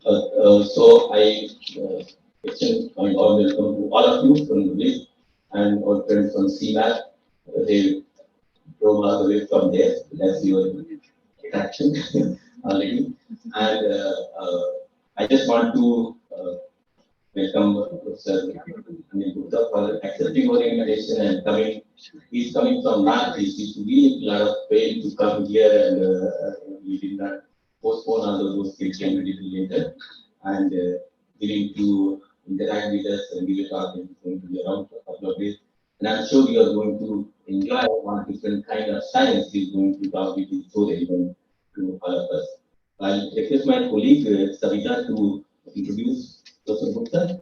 So I extend my warm welcome to all of you from the list and our friends from CMAP. They drove all the way from there. That's your attraction already. And I just want to welcome Professor Anil Gupta for accepting our invitation and coming. He's coming from North. He's really a lot of pain to come here, and we did not postpone all of those things came a little later. And willing to interact with us and give a talk is going to be around for a couple of days. And I'm sure you are going to enjoy one different kind of science he's going to talk with you so relevant to all of us. I'll request my colleague Savita to introduce Professor Gupta.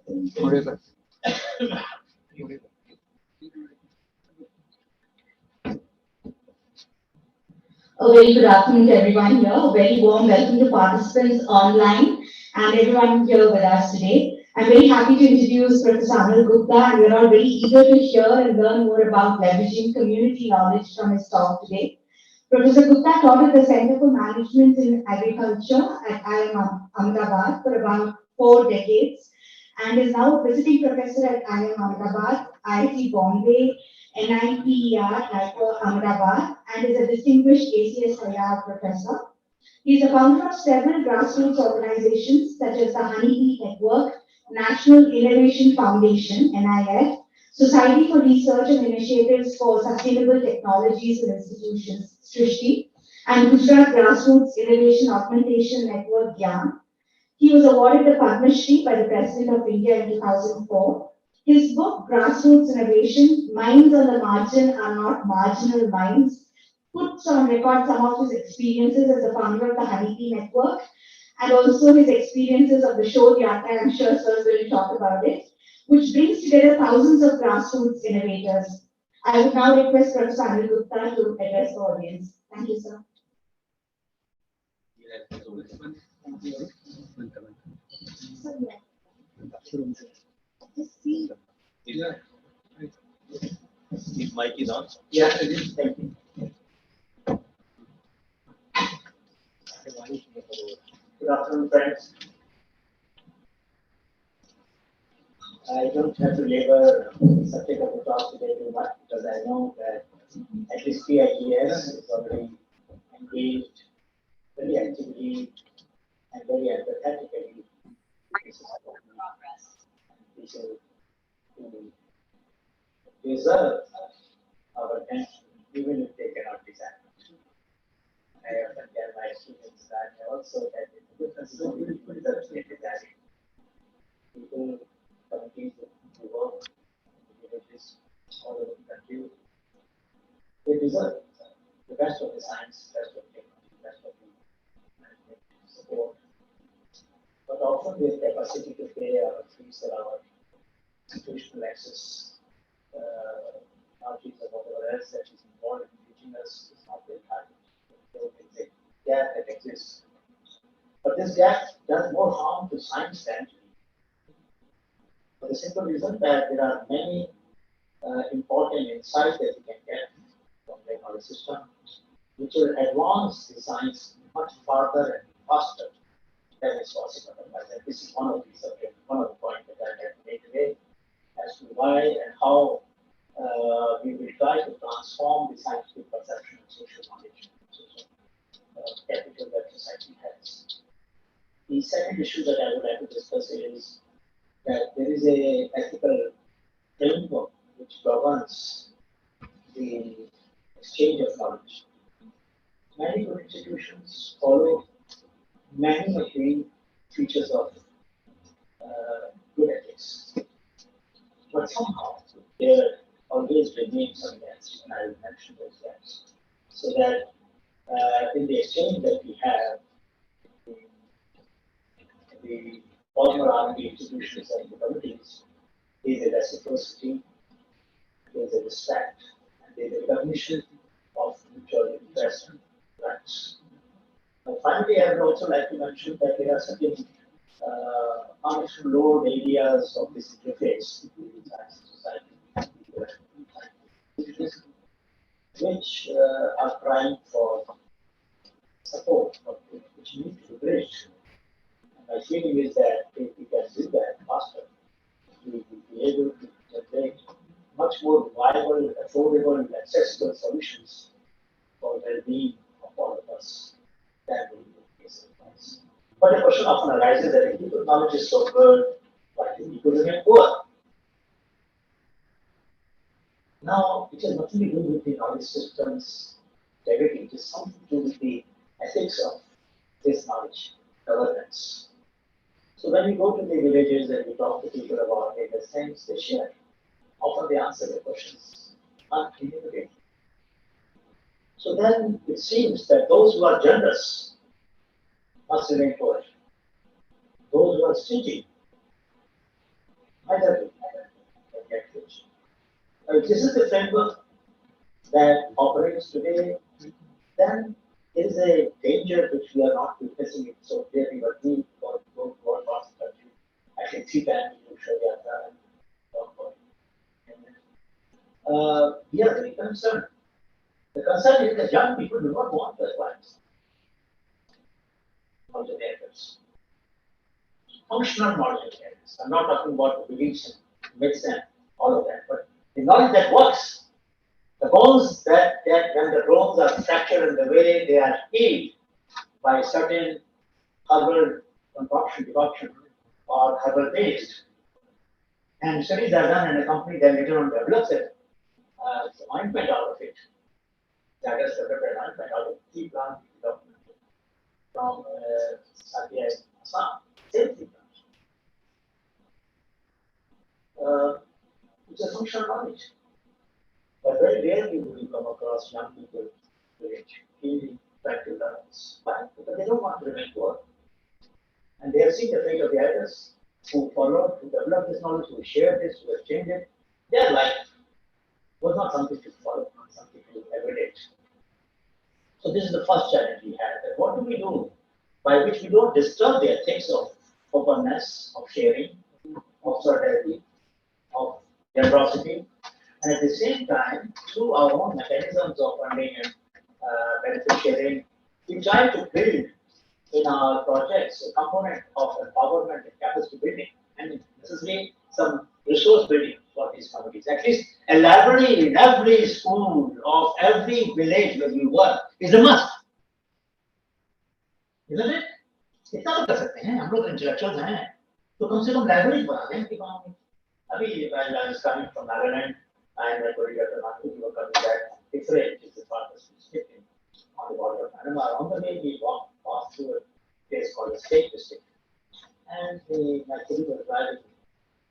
A very good afternoon to everyone here. A very warm welcome to participants online and everyone here with us today. I'm very happy to introduce Professor Anil Gupta, and we're all very eager to hear and learn more about leveraging community knowledge from his talk today. Professor Gupta taught at the Center for Management in Agriculture at IIM Ahmedabad for about 4 decades and is now a visiting professor at IIM Ahmedabad, IIT Bombay, NIPER at Ahmedabad, and is a distinguished ACSIR professor. He is a founder of several grassroots organizations such as the Honeybee Network, National Innovation Foundation, NIF, Society for Research and Initiatives for Sustainable Technologies and Institutions, SRISHTI, and Gujarat Grassroots Innovation Augmentation Network, GYAN. He was awarded the Padma Shri by the President of India in 2004. His book, Grassroots Innovation, Minds on the Margin Are Not Marginal Minds, puts on record some of his experiences as the founder of the Honeybee Network and also his experiences of the show Yatra. I'm sure Sir will talk about it, which brings together thousands of grassroots innovators. I would now request Professor Anil Gupta to address the audience. Thank you, sir. His mic is on. Yeah, it is. Thank you. Good afternoon, friends. I don't have to labor the subject of the talk today too much because I know that at least IPRs is already engaged very actively and very empathetically to deserve our attention even if they cannot design. I often tell my students that I also that the difference between research and design. People coming to work in villages all over the country, they deserve the best of the science, best of technology, best of the management support. But often their capacity to pay our fees or our institutional access, knowledge or whatever else that is involved in teaching us is not very high. There is a gap that exists. But this gap does more harm to science than for the simple reason that there are many important insights that you can get from the knowledge system, which will advance the science much farther and faster than is possible otherwise. And this is one of the subjects, one of the points that I have made today as to why and how we will try to transform the scientific perception of social knowledge, social capital that society has. The second issue that I would like to discuss is that there is a ethical framework which governs the exchange of knowledge. Many good institutions follow many of the features of good ethics, but somehow there always remains some gaps, and I will mention those gaps, so that in the exchange that we have, the former R&D institutions and the communities, there is a reciprocity, there is a respect, and there is a recognition of mutual interest and rights. And finally, I would also like to mention that there are certain unexplored areas of this interface between science and society, which are crying for support, which need to be bridged. my feeling is that if we can do that faster, we will be able to generate much more viable, affordable, and accessible solutions for well-being of all of us than we do in case of advice. But the question often arises that if people's knowledge is so good, why do people remain poor? Now, it has nothing to do with the knowledge system's integrity, it is something to do with the ethics of this knowledge, governance. So when we go to the villages and we talk to people about the things they share, often they answer the questions unequivocally. So then it seems that those who are generous must remain poor. Those who are stingy either get rich. If this is the framework that operates today, then there is a danger which we are not witnessing it so clearly, but we go to our past country. I think 3 times to show Yatra and talk about it. We are very concerned. The concern is that young people do not want the advice of the elders. Functional knowledge of elders. I'm not talking about the beliefs and myths and all of that, but the knowledge that works. The bones that when the bones are fractured in the way they are healed by certain herbal decoction, or herbal paste. And studies are done, and a company then later on develops it, ointment out of it. That is developed an ointment out of tea plant from Satya, Assam. Same tea plant. It's a functional knowledge. But very rarely do we come across young people really trying to learn this. Why? Because they don't want to remain poor. And they have seen the fate of the others who followed, who developed this knowledge, who shared this, who exchanged it. Their life was not something to follow, not something to emulate. So this is the first challenge we had. That what do we do by which we don't disturb the ethics of openness, of sharing, of solidarity, of generosity, and at the same time, through our own mechanisms of funding and benefit sharing, we try to build in our projects a component of empowerment and capacity building, and necessarily some resource building for these communities. At least a library in every school of every village where we work is a must. Isn't it? इतना तो कर सकते हैं हम लोग intellectuals हैं तो कम से कम लाइब्रेरी बना दें कि गाँव में अभी I was coming from Nagaland and my colleague Dr. Mathu, we were coming back X-ray, which is the farthest district on the border of Panama. On the way, we walked past through a place called the State District. And my colleague was driving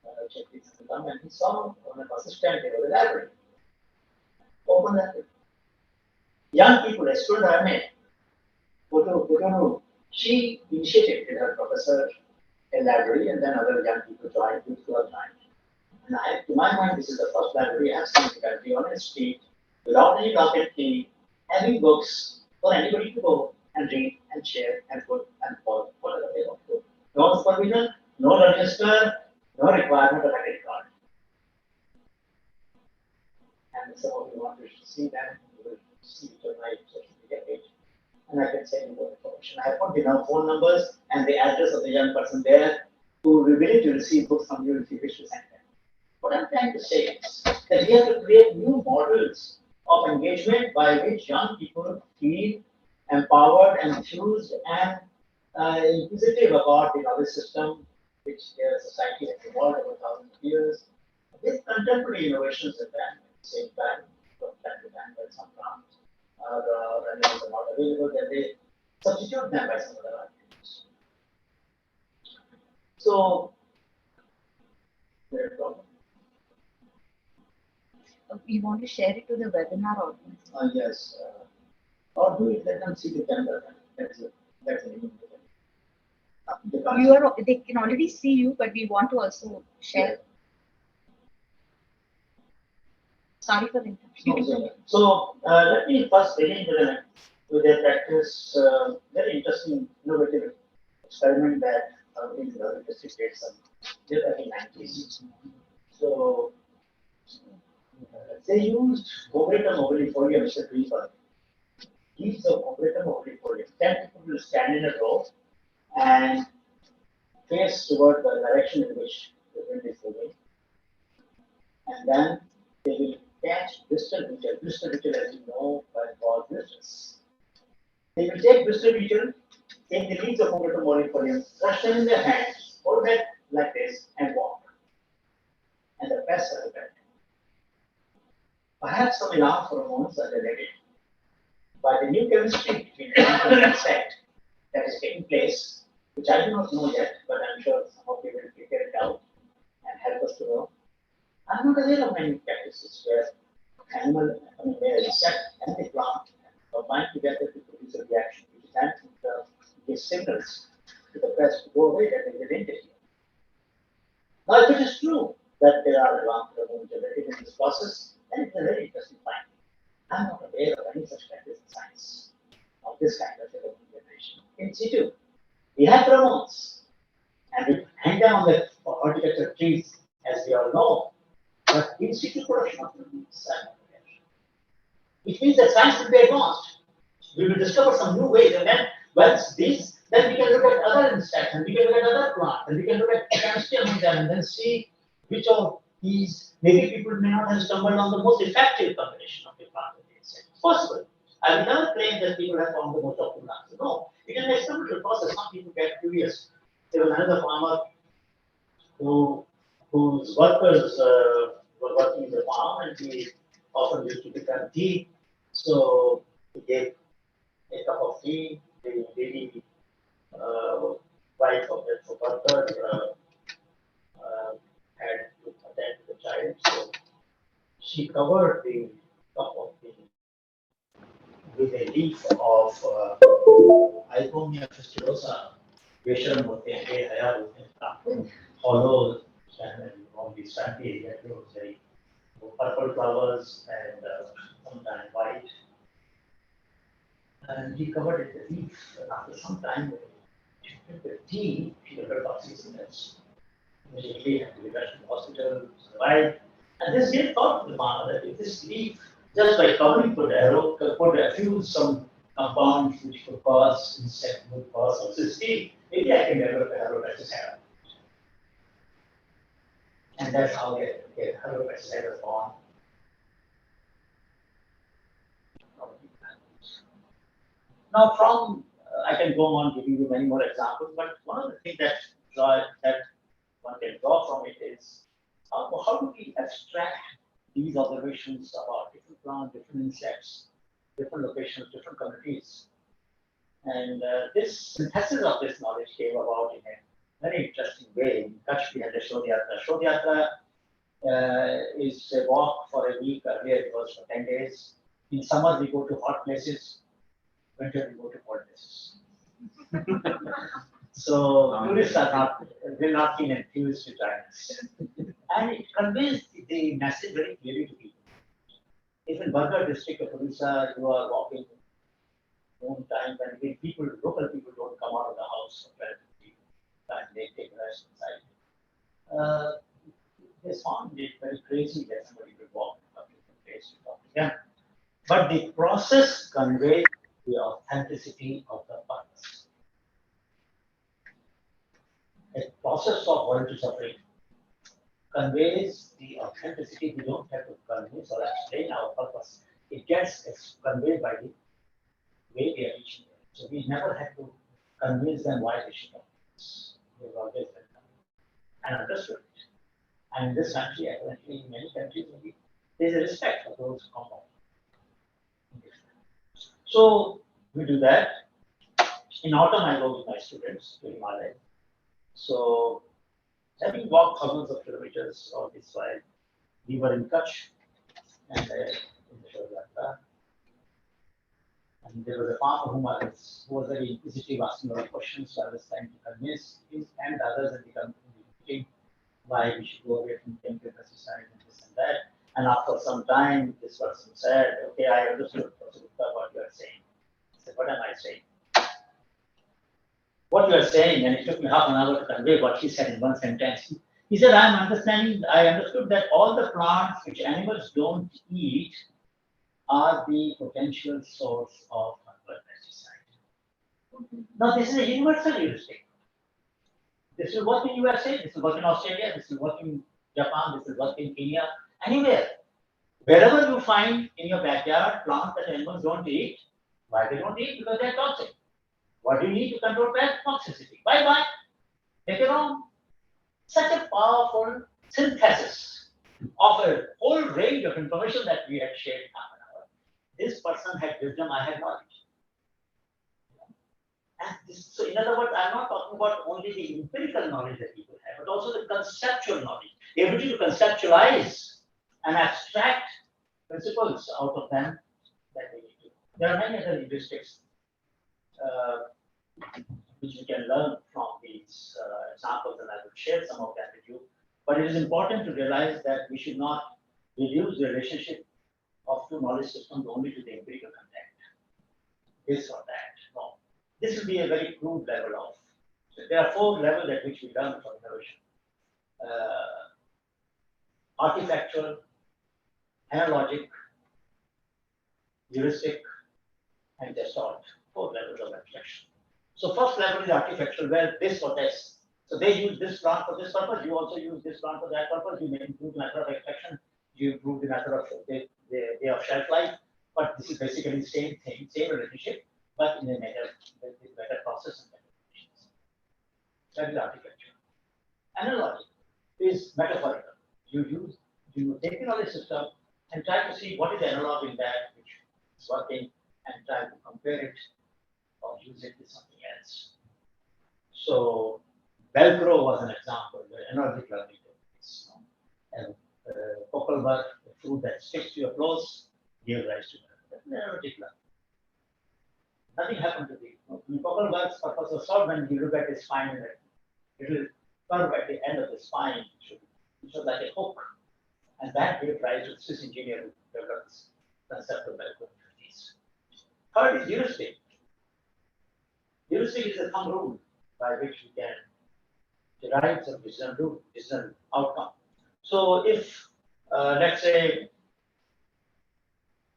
and he saw on a bus stand there was a library. Open library. Young people, a student I met, she initiated with her professor a library, and then other young people joined, youth club joined. And to my mind, this is the first library I have seen in the country on a street, without any docket key, having books for anybody to go and read and share and put and follow whatever they want to do. No supervision, no register, no requirement of a credit card. And if some of you want to see them, you will see it on my social media page. And I can send you more information. I have put the phone numbers and the address of the young person there who will be willing to receive books from you if you wish to send them. What I'm trying to say is that we have to create new models of engagement by which young people feel empowered, enthused, and inquisitive about the knowledge system which their society has evolved over thousands of years, with contemporary innovations in them at the same time, from time to time, when some grounds are not available, then they substitute them by some other activities. So, there is a problem. You want to share it to the webinar audience? Yes. Or do it, let them see the camera. That's an They can already see you, but we want to also share. Yeah. Sorry for the interruption. So let me first begin with a practice, very interesting, innovative experiment that in the district did some back in 90s. So they used Cobratum oblifolium, which is a creeper. Leaves of Cobratum oblifolium. 10 people will stand in a row, and face toward the direction in which the wind is moving, and then they will catch Bristol beetle. Bristol beetle, as you know, are called blisters. They will take Bristol beetle, take the leaves of Potato morifolium, crush them in their hands, hold that like this, and walk. And the pests are affected. Perhaps some alarm pheromones are related by the new chemistry between ant and insect that is taking place, which I do not know yet, but I'm sure some of you will figure it out and help us to know. I'm not aware of many practices where where insect and the plant combine together to produce a reaction, which then gives signals to the pest to go away that they will interfere. Now, if it is true that there are alarm pheromones generated in this process, then it's a very interesting finding. I'm not aware of any such practice in science of this kind of pheromone generation in situ. We have pheromones, and we hang them on the horticulture trees, as we all know. But in situ production of pheromones, which means that science will be advanced. We will discover some new ways, and then once these, then we can look at other insects, and we can look at other plants, and we can look at chemistry among them, and then see which of these, maybe people may not have stumbled on the most effective combination of the plant and the insect. It's possible. I will never claim that people have found the most optimal answer. No, it is an experimental process. Some people get curious. There was another farmer whose workers were working in the farm, and he often used to become tea. So he gave a cup of tea. The lady, wife of the worker, had to attend to the child. So she covered the cup of tea with a leaf of Ipomoea fastuosa, Vesham होते हैं, हया होते हैं, hollow and on the sandy area, it was very purple flowers and sometimes white. And he covered it with leaf. And after some time, the tea, she developed toxicity. Immediately had to be rushed to the hospital, survived. And this gave thought to the farmer that if this leaf, just by covering could diffuse some compounds which could cause insect, would cause toxicity, maybe I can develop a herbicide. And that's how the herbicide was born. Now, from I can go on giving you many more examples, but one of the things that one can draw from it is how do we abstract these observations about different plants, different insects, different locations, different communities. And this synthesis of this knowledge came about in a very interesting way. In Kutch, we had a Shodhyatra. Shodhyatra is a walk for a week. Earlier it was for 10 days. In summer, we go to hot places. Winter, we go to cold places. So tourists will not feel enthused to join us. And it conveys the message very clearly to people. If in Bargar district of Odisha, you are walking noon time when local people don't come out of the house for 12 people, and they take rest inside. They found it very crazy that somebody would walk from different place to talk to them. But the process conveys the authenticity of the purpose. A process of voluntary suffering conveys the authenticity. We don't have to convince or explain our purpose. It gets conveyed by the way we are reaching it. So we never had to convince them why they should come. They've always welcome and understood it. And in this country, apparently in many countries, there's a respect for those who come out. So we do that. In autumn, I go with my students to Himalaya. So having walked thousands of kilometers on this side, we were in Kutch and in the Shodhyatra. And there was a farmer who was very inquisitive, asking a lot of questions. So I was trying to convince him and others in the meeting why we should go away from chemical pesticides and this and that. And after some time, this person said, "Okay, I understood Prof Gupta, what you are saying." I said, "What am I saying?" What you are saying, and it took me half an hour to convey what he said in one sentence. He said, I understood that all the plants which animals don't eat are the potential source of fungal pesticide. Now, this is a universal heuristic. This will work in USA, this will work in Australia, this will work in Japan, this will work in Kenya, anywhere. Wherever you find in your backyard plants that animals don't eat, why they don't eat? Because they're toxic. What do you need to control pest toxicity? Bye-bye. Take it on. Such a powerful synthesis of a whole range of information that we had shared half an hour. This person had wisdom, I had knowledge. And this, so in other words, I'm not talking about only the empirical knowledge that people have, but also the conceptual knowledge, the ability to conceptualize and abstract principles out of them that they need to. There are many other linguistics which we can learn from these examples, and I will share some of that with you. But it is important to realize that we should not reduce the relationship of two knowledge systems only to the empirical contact. This or that. No. This will be a very crude level of. So there are 4 levels at which we learn from innovation. Artifactual, analogic, heuristic, and gestalt. 4 levels of abstraction. So first level is artifactual, where this or this. So they use this plant for this purpose. You also use this plant for that purpose. You may improve the method of extraction. You improve the method of the of shelf life. But this is basically the same thing, same relationship, but in a better process and better conditions. That is artifactual. Analogic is metaphorical. You take the knowledge system and try to see what is the analog in that which is working and try to compare it or use it with something else. So Velcro was an example where analogic learning techniques. And cockleburr, the fruit that sticks to your clothes, gave rise to analogic learning. Nothing happened to the cockleburr's purpose was solved when you look at the spine and it will curve at the end of the spine, which was like a hook. And that gave rise to the Swiss engineer who developed this concept of Velcro in the 50s. Third is heuristic. Heuristic is a thumb rule by which we can derive some decision outcome. So if, let's say,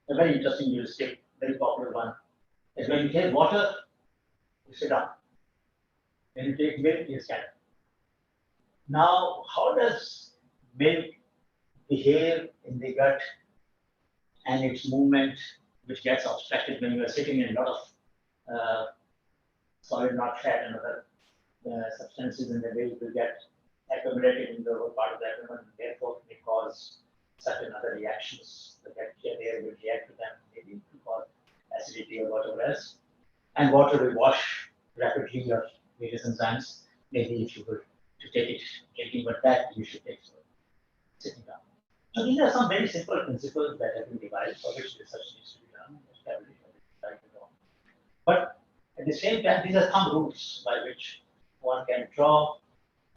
a very interesting heuristic, very popular one, is when you take water, you sit down. When you take milk, you stand up. Now, how does milk behave in the gut and its movement, which gets obstructed when you are sitting in a lot of solid, not fat, and other substances in the milk will get accumulated in the lower part of the abdomen, and therefore may cause certain other reactions. The bacteria there will react to them, maybe to cause acidity or whatever else. And water will wash rapidly your various enzymes. Maybe if you were to take it drinking, but that you should take sitting down. So these are some very simple principles that have been devised for which research needs to be done, established, but at the same time, these are thumb rules by which one can draw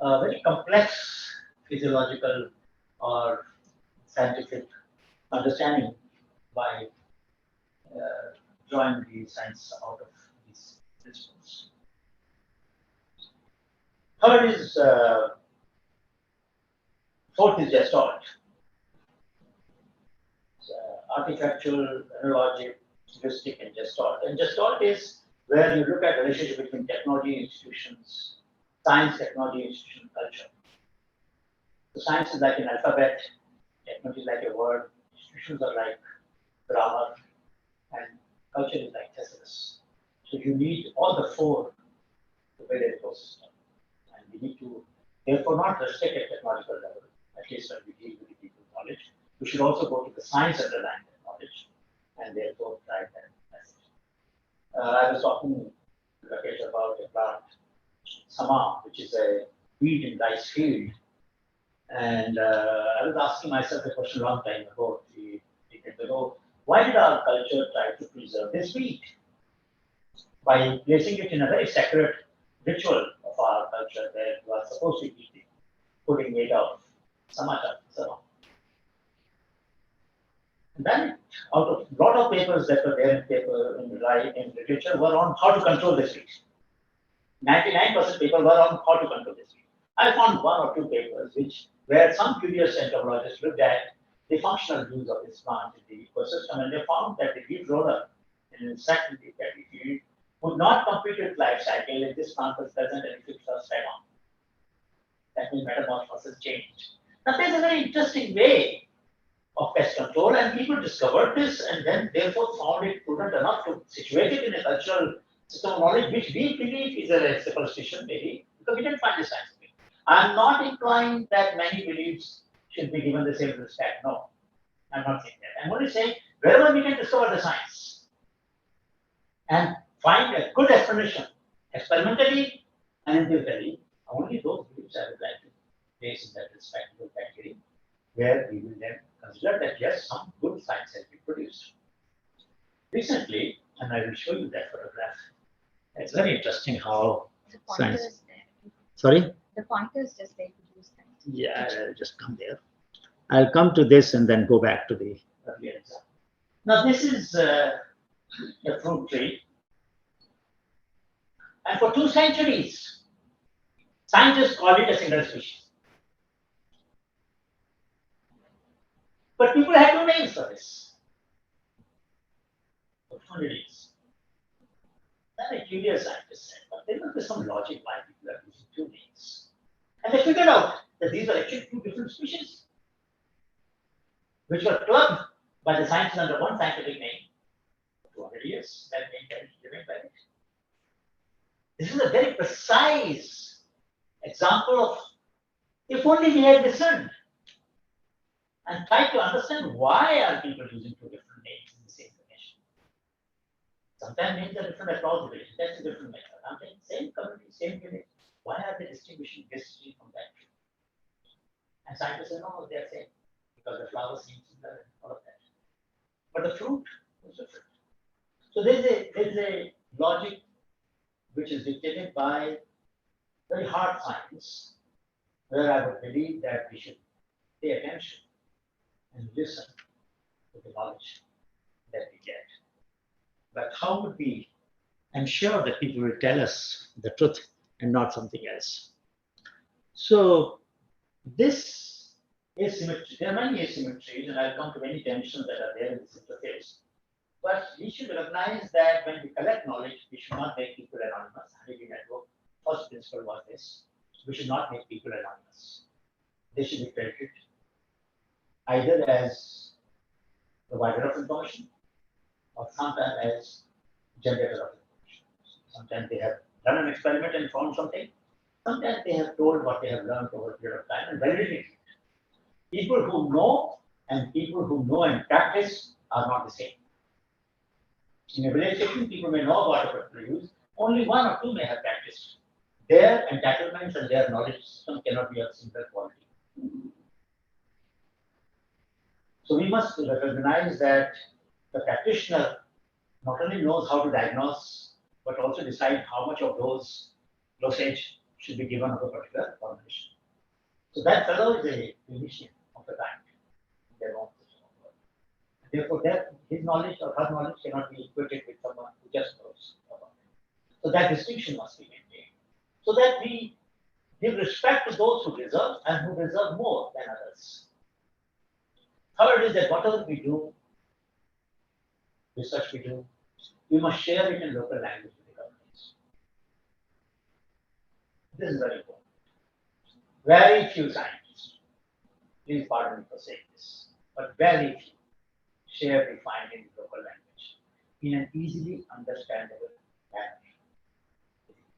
a very complex physiological or scientific understanding by drawing the science out of these principles. Third is, fourth is gestalt. Artifactual, analogic, heuristic, and gestalt. And gestalt is where you look at the relationship between technology institutions, science, technology, institution, culture. So science is like an alphabet, technology is like a word, institutions are like grammar, and culture is like thesaurus. So you need all the 4 to build an ecosystem. And we need to, therefore, not restrict at technological level, at least when we deal with the people's knowledge. We should also go to the science underlying that knowledge and therefore drive that message. I was talking to Rakesh about a plant, Sama, which is a wheat in rice field. And I was asking myself a question a long time ago, 3 decades ago, why did our culture try to preserve this wheat? By placing it in a very sacred ritual of our culture where you are supposed to eat the pudding made of samata, sama. And then, out of a lot of papers that were there in literature were on how to control this wheat. 99% papers were on how to control this wheat. I found 1 or 2 papers where some curious entomologists looked at the functional use of this plant in the ecosystem, and they found that the wheat roller, an insect in the paddy field, would not compete with life cycle if this plant was present and if it was fed on. That means metamorphosis changed. Now there's a very interesting way of pest control, and people discovered this and then therefore found it prudent enough to situate it in a cultural system of knowledge, which we believe is a superstition, maybe, because we didn't find the science of it. I'm not implying that many beliefs should be given the same respect. No, I'm not saying that. I'm only saying wherever we can discover the science and find a good explanation, experimentally and empirically, only those beliefs I would like to place in that respectable category, where we will then consider that yes, some good science has been produced. Recently, and I will show you that photograph, it's very interesting how The pointer science. is there. Sorry? The pointer is just there to use that. Yeah, I'll just come there. I'll come to this and then go back to the earlier example. Now, this is a fruit tree. And for 2 centuries, scientists called it a single species. But people had 2 names for this. For 200 years. Then a curious scientist said, but there must be some logic why people are using 2 names. And they figured out that these are actually 2 different species, which were clubbed by the scientists under one scientific name for 200 years. That name remained by it. This is a very precise example of if only we had listened and tried to understand why are people using 2 different names in the same connection. Sometimes names are different across the village. That's a different matter. I'm saying same community, same village. Why are they distinguishing this tree from that tree? And scientists say, no, they're saying because the flower seems similar and all of that. But the fruit is different. So there's a logic which is dictated by very hard science, where I would believe that we should pay attention and listen to the knowledge that we get. But how would we ensure that people will tell us the truth and not something else? So this asymmetry, there are many asymmetries, and I'll come to many dimensions that are there in this interface. But we should recognize that when we collect knowledge, we should not make people anonymous. Honeybee Network, first principle was this. We should not make people anonymous. They should be credited either as provider of information or sometimes as generator of information. Sometimes they have done an experiment and found something. Sometimes they have told what they have learned over a period of time and validated it. People who know and people who know and practice are not the same. In a village setting, people may know about a particular use, only 1 or 2 may have practiced. Their entitlements and their knowledge system cannot be of similar quality. So we must recognize that the practitioner not only knows how to diagnose, but also decide how much of those dosage should be given of a particular formulation. So that fellow is a clinician of the kind in their own system of work. Therefore, his knowledge or her knowledge cannot be equated with someone who just knows about it. So that distinction must be maintained, so that we give respect to those who deserve and who deserve more than others. Third is that whatever we do, research we do, we must share it in local language with the governments. This is very important. Very few scientists, please pardon me for saying this, but very few share the findings in local language in an easily understandable manner.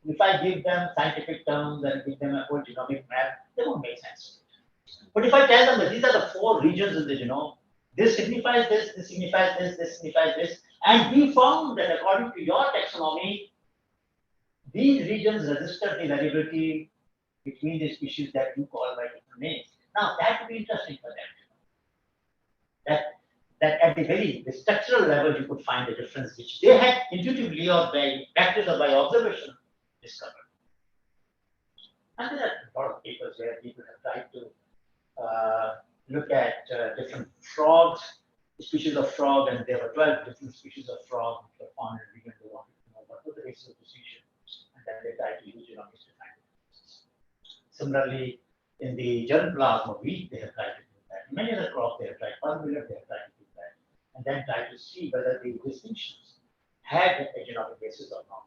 If I give them scientific terms and give them a whole genomic map, they won't make sense. But if I tell them that these are the 4 regions in the genome, this signifies this, this signifies this, this signifies this, and we found that according to your taxonomy, these regions register the variability between the species that you call by different names. Now that would be interesting for them. That at the structural level you could find a difference which they had intuitively or by practice or by observation discovered. And there are a lot of papers where people have tried to look at different frogs, species of frog, and there were 12 different species of frog which were found in a region. They wanted to know what was the basis of precision, and then they tried to use genomics to find it. Similarly, in the germplasm of wheat, they have tried to do that. In many other crops, they have tried. Millet, they have tried to do that, and then try to see whether the distinctions had a genomic basis or not.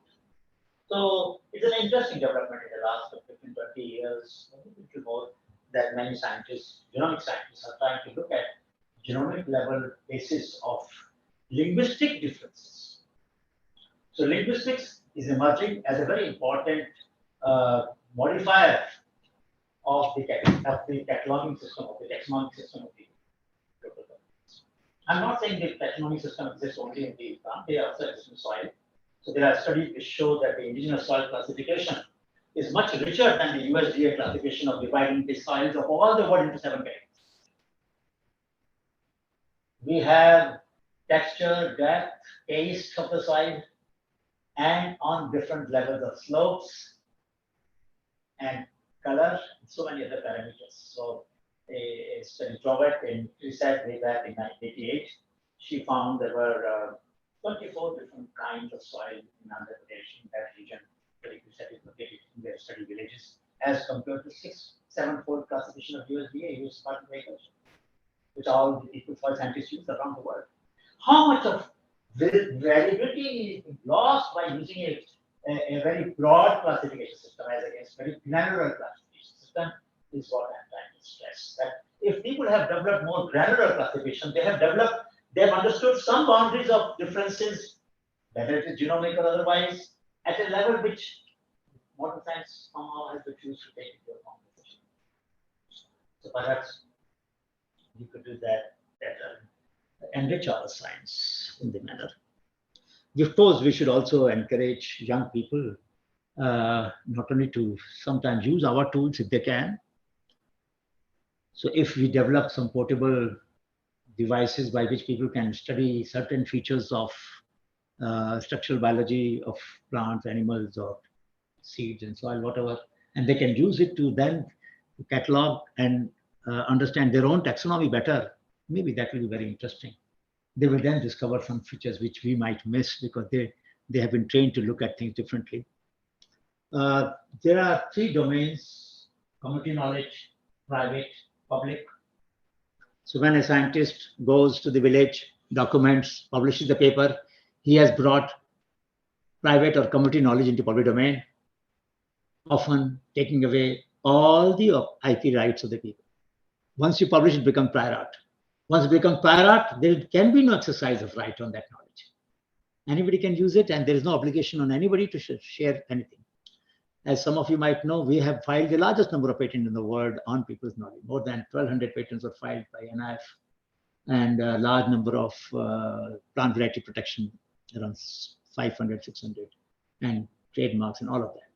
So it's an interesting development in the last 15, 20 years, maybe a little more, that many scientists, genomic scientists, are trying to look at genomic level basis of linguistic differences. So linguistics is emerging as a very important modifier of the cataloging system, of the taxonomic system of the local governments. I'm not saying the taxonomic system exists only in the plant, they also exist in soil. So there are studies which show that the indigenous soil classification is much richer than the USDA classification of dividing the soils of all the world into 7 categories. We have texture, depth, taste of the soil, and on different levels of slopes and color, and so many other parameters. So a study Robert in research way back in 1988, she found there were 24 different kinds of soil in Andhra Pradesh, in that region, where you said is located in their study villages, as compared to 6-7-fold classification of USDA, US Department of Agriculture, which all the people soil scientists use around the world. How much of variability is lost by using a very broad classification system as against very granular classification system is what I'm trying to stress. That if people have developed more granular classification, they have understood some boundaries of differences, whether it is genomic or otherwise, at a level which modern science somehow has refused to take into account. So perhaps we could do that better, enrich our science in the manner. Of course, we should also encourage young people not only to sometimes use our tools if they can. So if we develop some portable devices by which people can study certain features of structural biology of plants, animals, or seeds and soil, whatever, and they can use it to then catalog and understand their own taxonomy better, maybe that will be very interesting. They will then discover some features which we might miss because they have been trained to look at things differently. There are 3 domains: community knowledge, private, public. So when a scientist goes to the village, documents, publishes the paper, he has brought private or community knowledge into public domain, often taking away all the IP rights of the people. Once you publish, it becomes prior art. Once it becomes prior art, there can be no exercise of right on that knowledge. Anybody can use it, and there is no obligation on anybody to share anything. As some of you might know, we have filed the largest number of patents in the world on people's knowledge. More than 1,200 patents are filed by NIF, and a large number of plant variety protection, around 500, 600, and trademarks and all of that.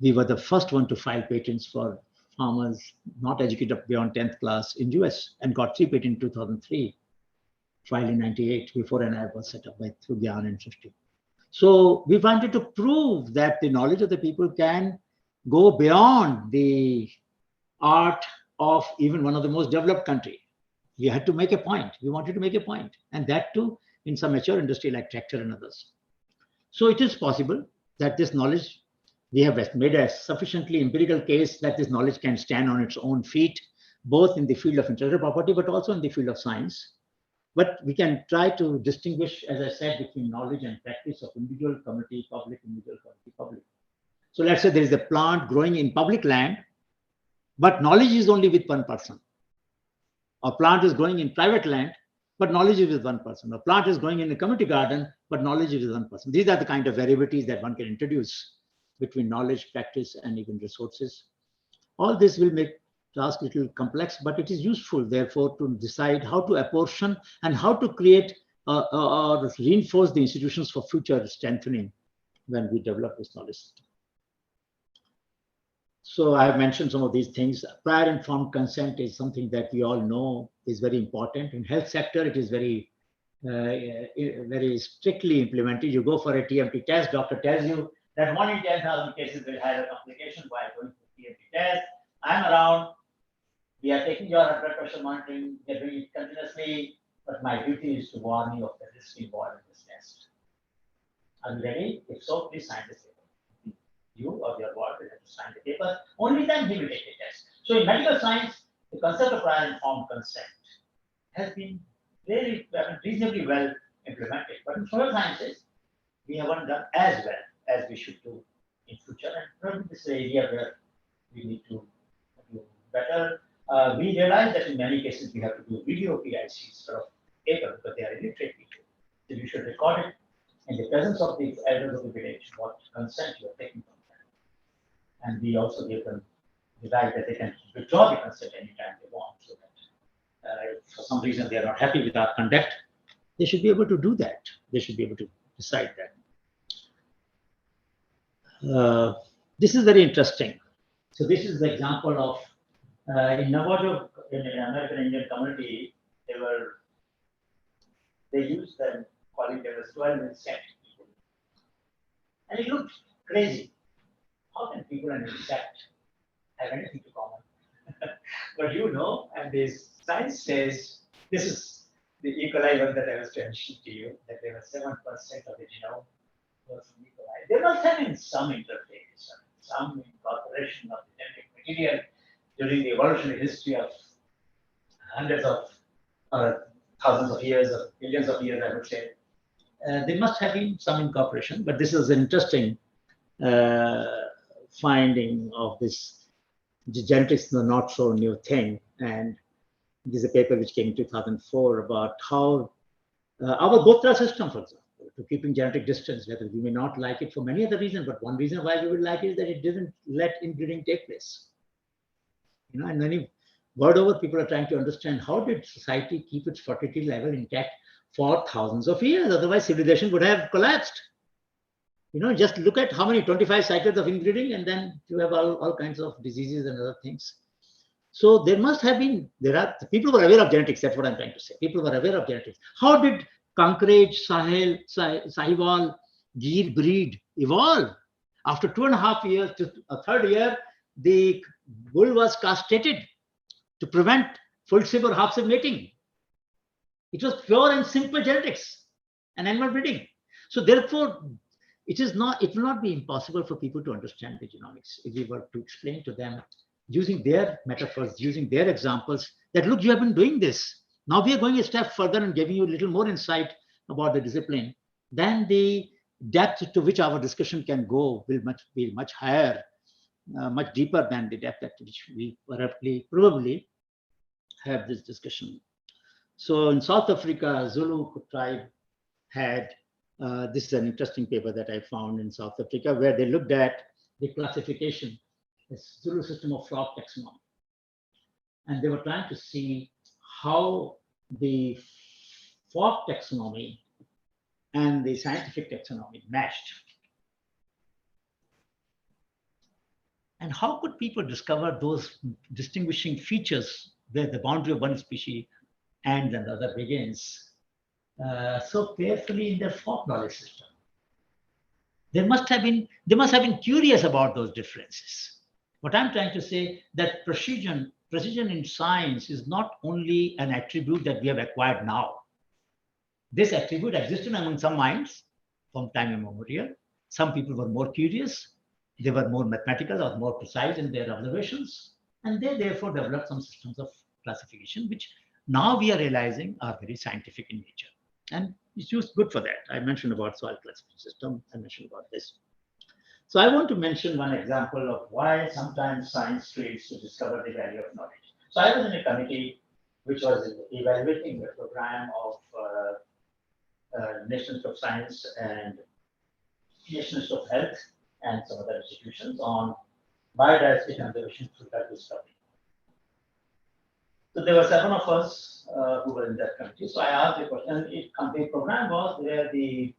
We were the first one to file patents for farmers not educated beyond 10th class in US, and got 3 patents in 2003, filed in 98 before NIF was set up through Gyan and Srishti. So we wanted to prove that the knowledge of the people can go beyond the art of even one of the most developed country. We had to make a point. We wanted to make a point, and that too in some mature industry like tractor and others. So it is possible that this knowledge, we have made a sufficiently empirical case that this knowledge can stand on its own feet, both in the field of intellectual property, but also in the field of science. But we can try to distinguish, as I said, between knowledge and practice of individual, community, public, individual, community, public. So let's say there is a plant growing in public land, but knowledge is only with one person. A plant is growing in private land, but knowledge is with one person. A plant is growing in a community garden, but knowledge is with one person. These are the kind of variabilities that one can introduce between knowledge, practice, and even resources. All this will make task a little complex, but it is useful, therefore, to decide how to apportion and how to create or reinforce the institutions for future strengthening when we develop this knowledge system. So I have mentioned some of these things. Prior informed consent is something that we all know is very important. In health sector, it is very strictly implemented. You go for a TMT test, doctor tells you that 1 in 10,000 cases will have a complication while going for TMT test. I'm around. We are taking your blood pressure monitoring, we are doing it continuously, but my duty is to warn you of the risk involved in this test. Are you ready? If so, please sign this paper. You or your ward will have to sign the paper. Only then he will take the test. So in medical science, the concept of prior informed consent has been reasonably well implemented. But in social sciences, we haven't done as well as we should do in future. And probably this is an area where we need to do better. We realize that in many cases we have to do video PICs instead of paper because they are illiterate people. So you should record it in the presence of the elders of the village, what consent you are taking from them. And we also give them the right that they can withdraw the consent anytime they want. So that if for some reason they are not happy with our conduct, they should be able to do that. They should be able to decide that. This is very interesting. So this is the example of in Navajo, in American Indian community, they used them calling them as 12 insect people. And it looked crazy. How can people and insect have anything in common? But you know, and this science says this is the E. coli one that I was mentioning to you, that there was 7% of the genome was from E. coli. There must have been some interface, some incorporation of the genetic material during the evolutionary history of hundreds of thousands of years or billions of years, I would say. There must have been some incorporation, but this is an interesting finding of this. The genetics is a not so new thing, and this is a paper which came in 2004 about how our Gotra system, for example, to keeping genetic distance, whether we may not like it for many other reasons, but one reason why we would like it is that it didn't let inbreeding take place. You know, and many world over people are trying to understand how did society keep its fertility level intact for thousands of years? Otherwise, civilization would have collapsed. You know, just look at how many 25 cycles of inbreeding, and then you have all kinds of diseases and other things. So there must have been, people were aware of genetics, that's what I'm trying to say. People were aware of genetics. How did Kankaraj, Sahel, Sahiwal, Gir breed evolve? After 2.5 years to a third year, the bull was castrated to prevent full sib or half sib mating. It was pure and simple genetics and animal breeding. So therefore, it will not be impossible for people to understand the genomics if we were to explain to them using their metaphors, using their examples, that look, you have been doing this. Now we are going a step further and giving you a little more insight about the discipline. Then the depth to which our discussion can go will be much higher, much deeper than the depth at which we probably have this discussion. So in South Africa, Zulu tribe had, this is an interesting paper that I found in South Africa, where they looked at the classification, the Zulu system of frog taxonomy. And they were trying to see how the frog taxonomy and the scientific taxonomy matched. And how could people discover those distinguishing features where the boundary of one species and another begins so carefully in their folk knowledge system? They must have been curious about those differences. What I'm trying to say, that precision in science is not only an attribute that we have acquired now. This attribute existed among some minds from time immemorial. Some people were more curious, they were more mathematical or more precise in their observations, and they therefore developed some systems of classification, which now we are realizing are very scientific in nature. And it's used good for that. I mentioned about soil classification system, I mentioned about this. So I want to mention one example of why sometimes science fails to discover the value of knowledge. So I was in a committee which was evaluating the program of National Institute of Science and National Institute of Health and some other institutions on biodiversity conservation through drug discovery. So there were 7 of us who were in that committee. So I asked the question, the program was where the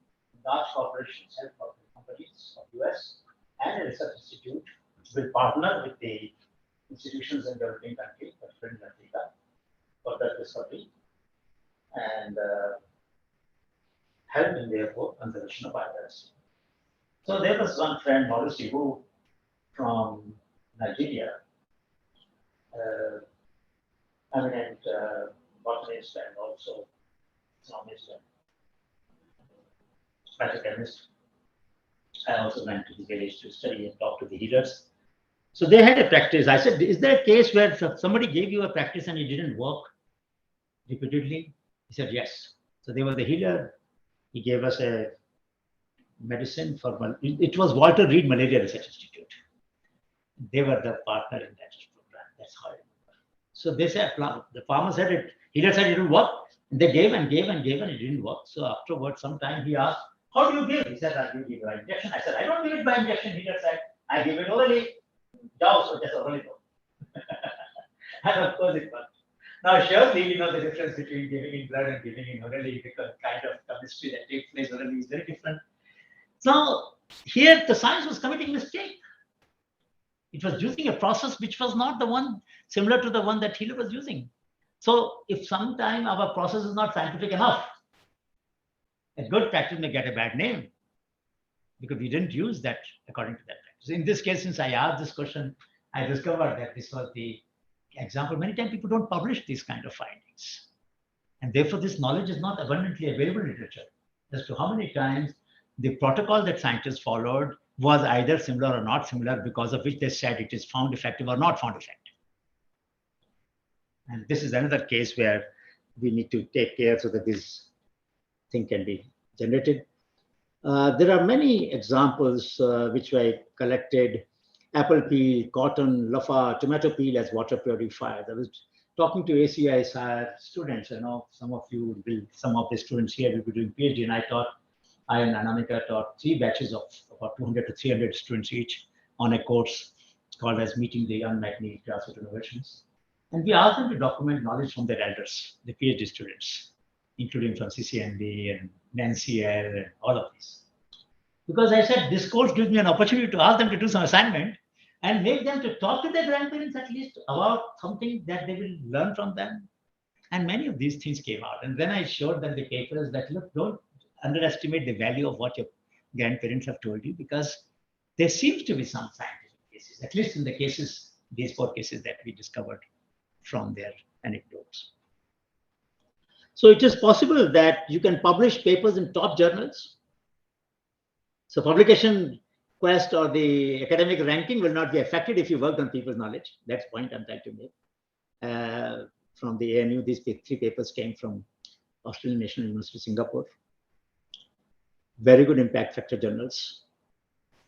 large corporations, health companies of US and a research institute will partner with the institutions in developing countries, particularly in Africa, for drug discovery and help in therefore conservation of biodiversity. So there was one friend, Maurice, who from Nigeria, eminent botanist and also economist and phytochemist. I also went to the village to study and talk to the healers. So they had a practice. I said, is there a case where somebody gave you a practice and it didn't work repeatedly? He said, yes. So there was the healer. He gave us a medicine for, it was Walter Reed Malaria Research Institute. They were the partner in that program. That's how I remember. So they said, the farmer said it, he just said it didn't work. And they gave and gave and gave and it didn't work. So afterwards, sometime he asked, how do you give? He said, I give it by injection. I said, I don't give it by injection. He just said, I give it orally. So just orally. And of course it worked. Now, surely, you know, the difference between giving in blood and giving in orally, because kind of chemistry that takes place orally is very different. So here the science was committing mistake. It was using a process which was not the one similar to the one that Healer was using. So if sometime our process is not scientific enough, a good practice may get a bad name because we didn't use that according to that practice. In this case, since I asked this question, I discovered that this was the example. Many times people don't publish these kind of findings. And therefore, this knowledge is not abundantly available in literature as to how many times the protocol that scientists followed was either similar or not similar, because of which they said it is found effective or not found effective. And this is another case where we need to take care so that this thing can be generated. There are many examples which I collected: apple peel, cotton, lofa, tomato peel as water purifiers. I was talking to ACISR students. I know some of you will, some of the students here will be doing PhD, and I and Anamika taught 3 batches of about 200 to 300 students each on a course called as Meeting the Unmet Need, Grassroots Innovations. And we asked them to document knowledge from their elders, the PhD students, including from CCNB and NCL and all of these. Because I said, this course gives me an opportunity to ask them to do some assignment and make them to talk to their grandparents at least about something that they will learn from them. And many of these things came out. And then I showed them the papers that, look, don't underestimate the value of what your grandparents have told you, because there seems to be some scientific cases, at least in the cases, these 4 cases that we discovered from their anecdotes. So it is possible that you can publish papers in top journals. So publication quest or the academic ranking will not be affected if you worked on people's knowledge. That's the point I'm trying to make. From the ANU, these 3 papers came from Australian National University, Singapore. Very good impact factor journals.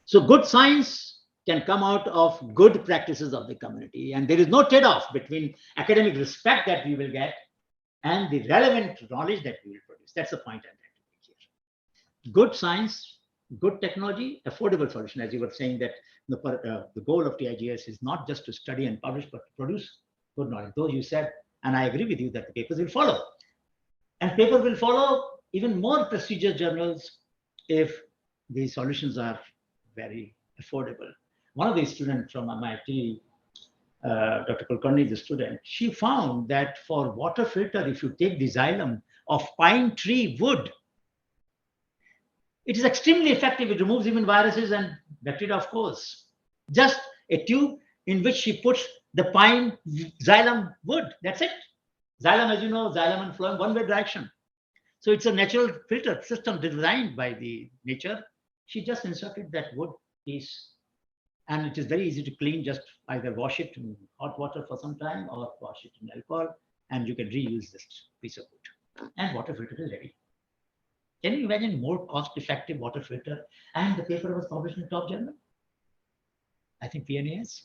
So good science can come out of good practices of the community. And there is no trade-off between academic respect that we will get and the relevant knowledge that we will produce. That's the point I'm trying to make here. Good science, good technology, affordable solution. As you were saying, that the goal of TIGS is not just to study and publish, but to produce good knowledge. Though you said, and I agree with you, that the papers will follow. And papers will follow even more prestigious journals if the solutions are very affordable. One of the students from MIT, Dr. Kulkarni, the student, she found that for water filter, if you take the xylem of pine tree wood, it is extremely effective. It removes even viruses and bacteria, of course. Just a tube in which she puts the pine xylem wood. That's it. Xylem, as you know, xylem and phloem, one-way direction. So it's a natural filter system designed by the nature. She just inserted that wood piece, and it is very easy to clean. Just either wash it in hot water for some time or wash it in alcohol, and you can reuse this piece of wood. And water filter is ready. Can you imagine more cost-effective water filter? And the paper was published in the top journal. I think PNAS.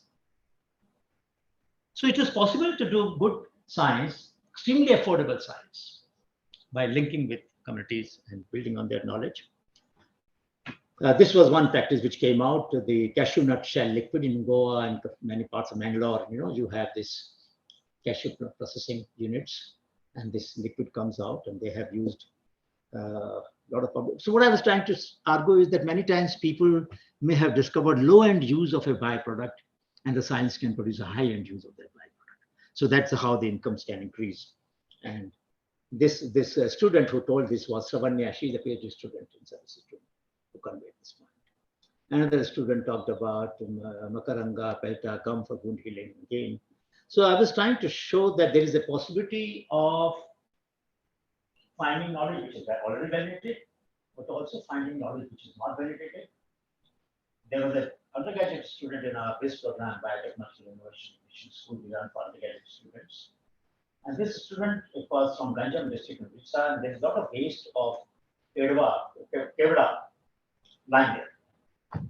So it is possible to do good science, extremely affordable science, by linking with communities and building on their knowledge. This was one practice which came out, the cashew nut shell liquid in Goa and many parts of Bangalore. You know, you have this cashew nut processing units, and this liquid comes out, and they have used a lot of public. So what I was trying to argue is that many times people may have discovered low-end use of a byproduct, and the science can produce a high-end use of that byproduct. So that's how the incomes can increase. And this student who told this was Savanya. She's a PhD student in services student who conveyed this point. Another student talked about Makaranga, Pelta, come for wound healing again. So I was trying to show that there is a possibility of finding knowledge which is already validated, but also finding knowledge which is not validated. There was an undergraduate student in our BIS program, Biotechnology Innovation School, we run for undergraduate students. And this student, it was from Ganjam district in Odisha, and there's a lot of waste of kevda lying there.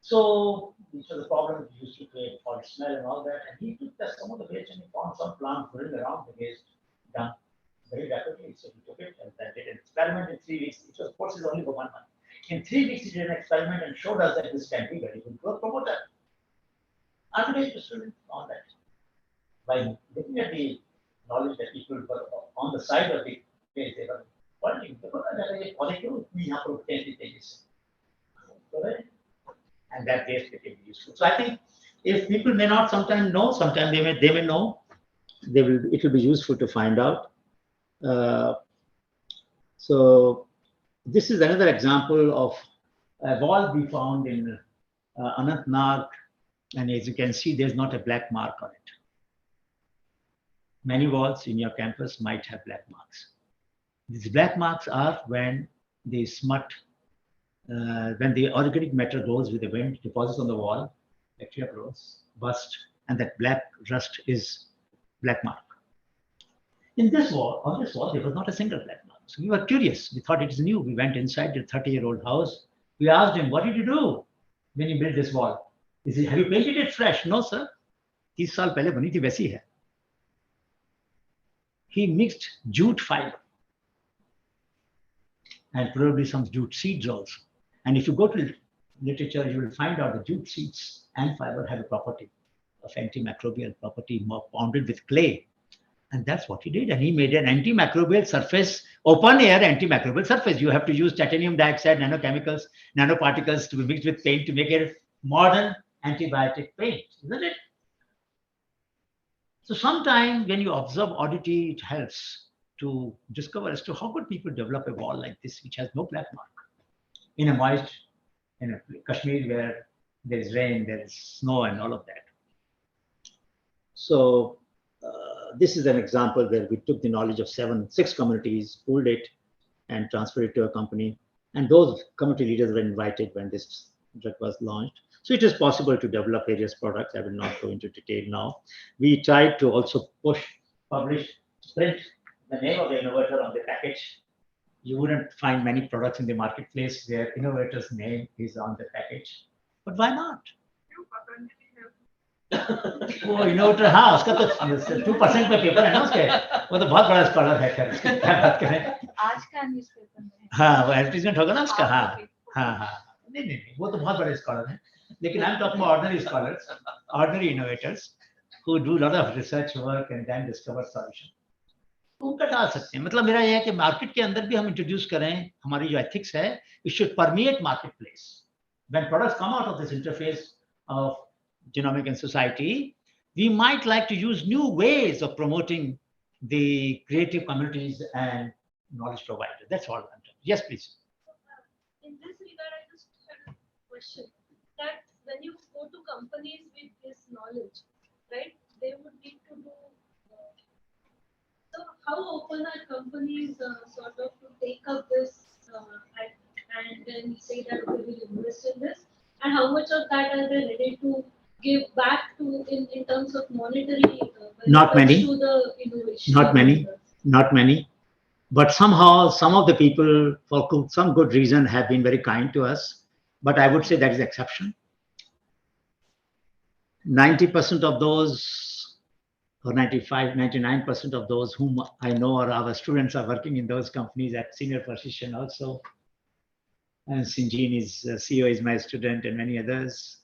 So these are the problems we used to create for smell and all that. And he took some of the waste and he found some plant growing around the waste done very rapidly. So he took it and then did an experiment in 3 weeks. It was courses only for 1 month. In 3 weeks, he did an experiment and showed us that this can be very good growth promoter. Advertised the student on that. By looking at the knowledge that people were on the side of the place, they were wondering, that is positive, we have to obtain the things. And that base became useful. So I think if people may not sometimes know, sometimes they may know, it will be useful to find out. So this is another example of a wall we found in Anantnag, and as you can see, there's not a black mark on it. Many walls in your campus might have black marks. These black marks are when they smut, when the organic matter goes with the wind, deposits on the wall, bacteria grows, burst, and that black rust is black mark. In this wall, on this wall, there was not a single black mark. So we were curious. We thought it is new. We went inside the 30-year-old house. We asked him, what did you do when you built this wall? He said, have you painted it fresh? No, sir. 30 साल पहले बनी थी वैसी है. He mixed jute fiber and probably some jute seeds also. And if you go to literature, you will find out that jute seeds and fiber have a property of antimicrobial property, more bounded with clay. And that's what he did. And he made an antimicrobial surface, open air antimicrobial surface. You have to use titanium dioxide, nanochemicals, nanoparticles to be mixed with paint to make a modern antibiotic paint, isn't it? So sometimes when you observe oddity, it helps to discover as to how could people develop a wall like this, which has no black mark, in a moist, in a Kashmir where there is rain, there is snow and all of that. So this is an example where we took the knowledge of 6 communities, pooled it and transferred it to a company. And those community leaders were invited when this drug was launched. So it is possible to develop various products. I will not go into detail now. We tried to also publish, print the name of the innovator on the package. You wouldn't find many products in the marketplace where innovator's name is on the package. But why not? वो innovator हाँ उसका तो 2% में paper है ना उसके वो तो बहुत बड़ा स्कॉलर है खैर क्या बात करें आज का न्यूज़पेपर में हाँ वो एडवर्टाइजमेंट होगा ना उसका हाँ हाँ हाँ नहीं वो तो बहुत बड़े स्कॉलर हैं लेकिन I'm talking about ordinary scholars, ordinary innovators who do a lot of research work and then discover solution. उनका डाल सकते हैं मतलब मेरा यह है कि मार्केट के अंदर भी हम इंट्रोड्यूस करें हमारी जो एथिक्स है it should permeate marketplace. When products come out of this interface of genomic and society, we might like to use new ways of promoting the creative communities and knowledge providers. That's all I'm talking. Yes, please. In this regard, I just had a question that when you go to companies with this knowledge, right, they would need to do. So, how open are companies sort of to take up this and then say that we will invest in this, and how much of that are they ready to give back to in terms of monetary not many to the innovation? Not many, but somehow some of the people for some good reason have been very kind to us, but I would say that is exception. 90% of those or 95, 99% of those whom I know or our students are working in those companies at senior position also. And Sinjin is CEO is my student and many others.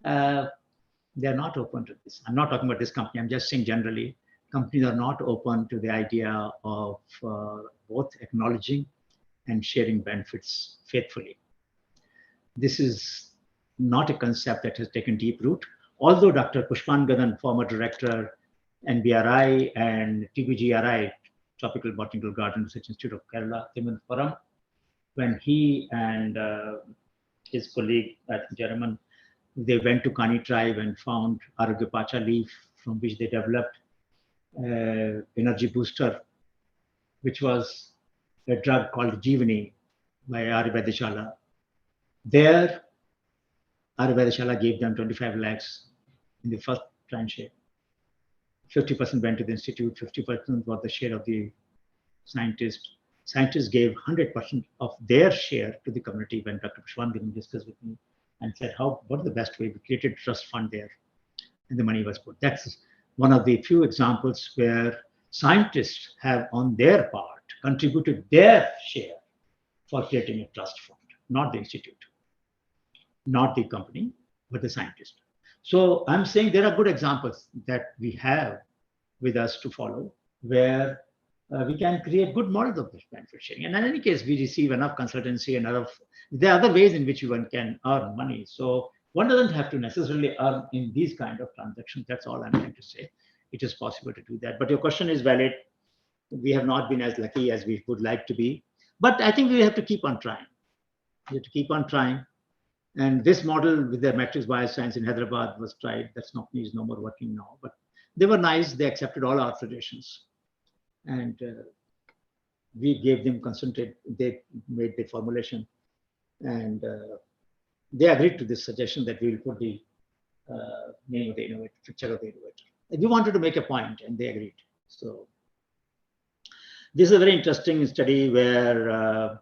They are not open to this. I'm not talking about this company. I'm just saying generally, companies are not open to the idea of both acknowledging and sharing benefits faithfully. This is not a concept that has taken deep root. Although Dr. Pushpan Gadan, former director, NBRI and TBGRI, Tropical Botanical Garden Research Institute of Kerala, Thiruvananthapuram, when he and his colleague at German, they went to Kani tribe and found Arugyapacha leaf from which they developed energy booster, which was a drug called Jeevani by Ayurvedashala. There, Ayurvedashala gave them 25 lakhs in the first tranche. 50% went to the institute, 50% was the share of the scientist, scientists gave 100% of their share to the community when Dr. Pushpan discussed with me and said, what is the best way? We created a trust fund there and the money was put. That's one of the few examples where scientists have on their part contributed their share for creating a trust fund, not the institute, not the company, but the scientist. So I'm saying there are good examples that we have with us to follow where we can create good models of this benefit sharing. And in any case, we receive enough consultancy and there are other ways in which one can earn money. So one doesn't have to necessarily earn in these kind of transactions. That's all I'm trying to say. It is possible to do that. But your question is valid. We have not been as lucky as we would like to be. But I think we have to keep on trying. We have to keep on trying. And this model with the matrix bioscience in Hyderabad was tried. That's not is no more working now. But they were nice. They accepted all our suggestions. And we gave them concentrate. They made the formulation. And they agreed to this suggestion that we will put the name of the innovator, picture of the innovator. We wanted to make a point, and they agreed. So this is a very interesting study where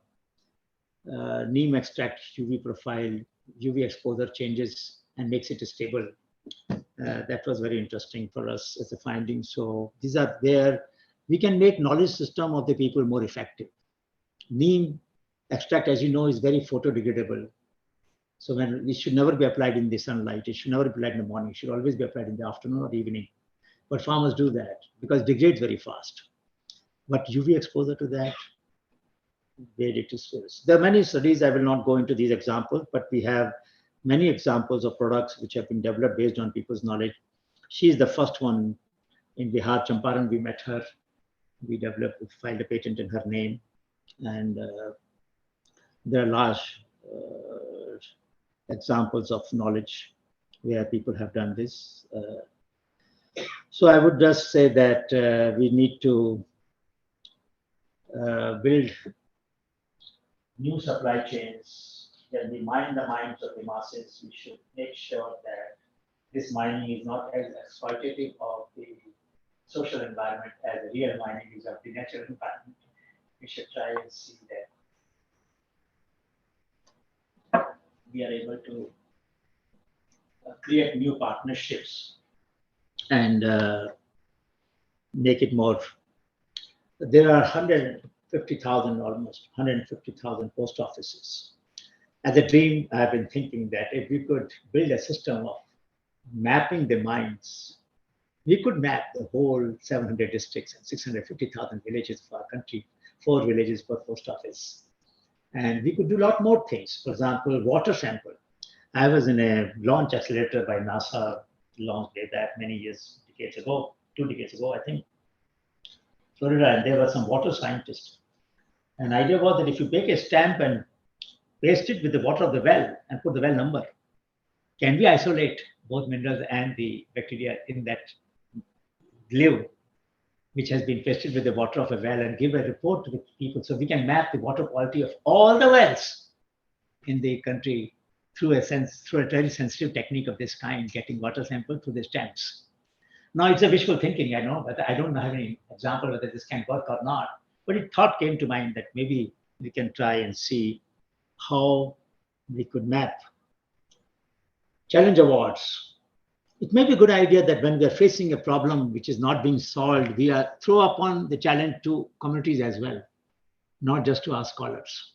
neem extract UV profile, UV exposure changes and makes it stable. That was very interesting for us as a finding. So these are where we can make knowledge system of the people more effective. Neem extract, as you know, is very photodegradable. So when it should never be applied in the sunlight, it should never be applied in the morning, it should always be applied in the afternoon or evening. But farmers do that because it degrades very fast. But UV exposure to that, where it is. There are many studies, I will not go into these examples, but we have many examples of products which have been developed based on people's knowledge. She is the first one in Bihar, Champaran. We met her. We developed, filed a patent in her name. And there are large examples of knowledge where people have done this. So I would just say that we need to build new supply chains. When we mine the minds of the masses, we should make sure that this mining is not as exploitative of the social environment as the real mining is of the natural environment. We should try and see that we are able to create new partnerships and make it more. There are 150,000, almost 150,000 post offices. As a dream, I have been thinking that if we could build a system of mapping the mines, we could map the whole 700 districts and 650,000 villages of our country, 4 villages per post office. And we could do a lot more things. For example, water sample. I was in a launch accelerator by NASA, launched that many years, decades ago, 2 decades ago, I think. Florida, and there were some water scientists. An idea was that if you take a stamp and paste it with the water of the well and put the well number, can we isolate both minerals and the bacteria in that glue, which has been pasted with the water of a well, and give a report to the people so we can map the water quality of all the wells in the country through a very sensitive technique of this kind, getting water sample through the stamps. Now it's a wishful thinking, I know, but I don't have any example whether this can work or not. But a thought came to mind that maybe we can try and see how we could map. Challenge awards. It may be a good idea that when we are facing a problem which is not being solved, we are throw upon the challenge to communities as well, not just to our scholars.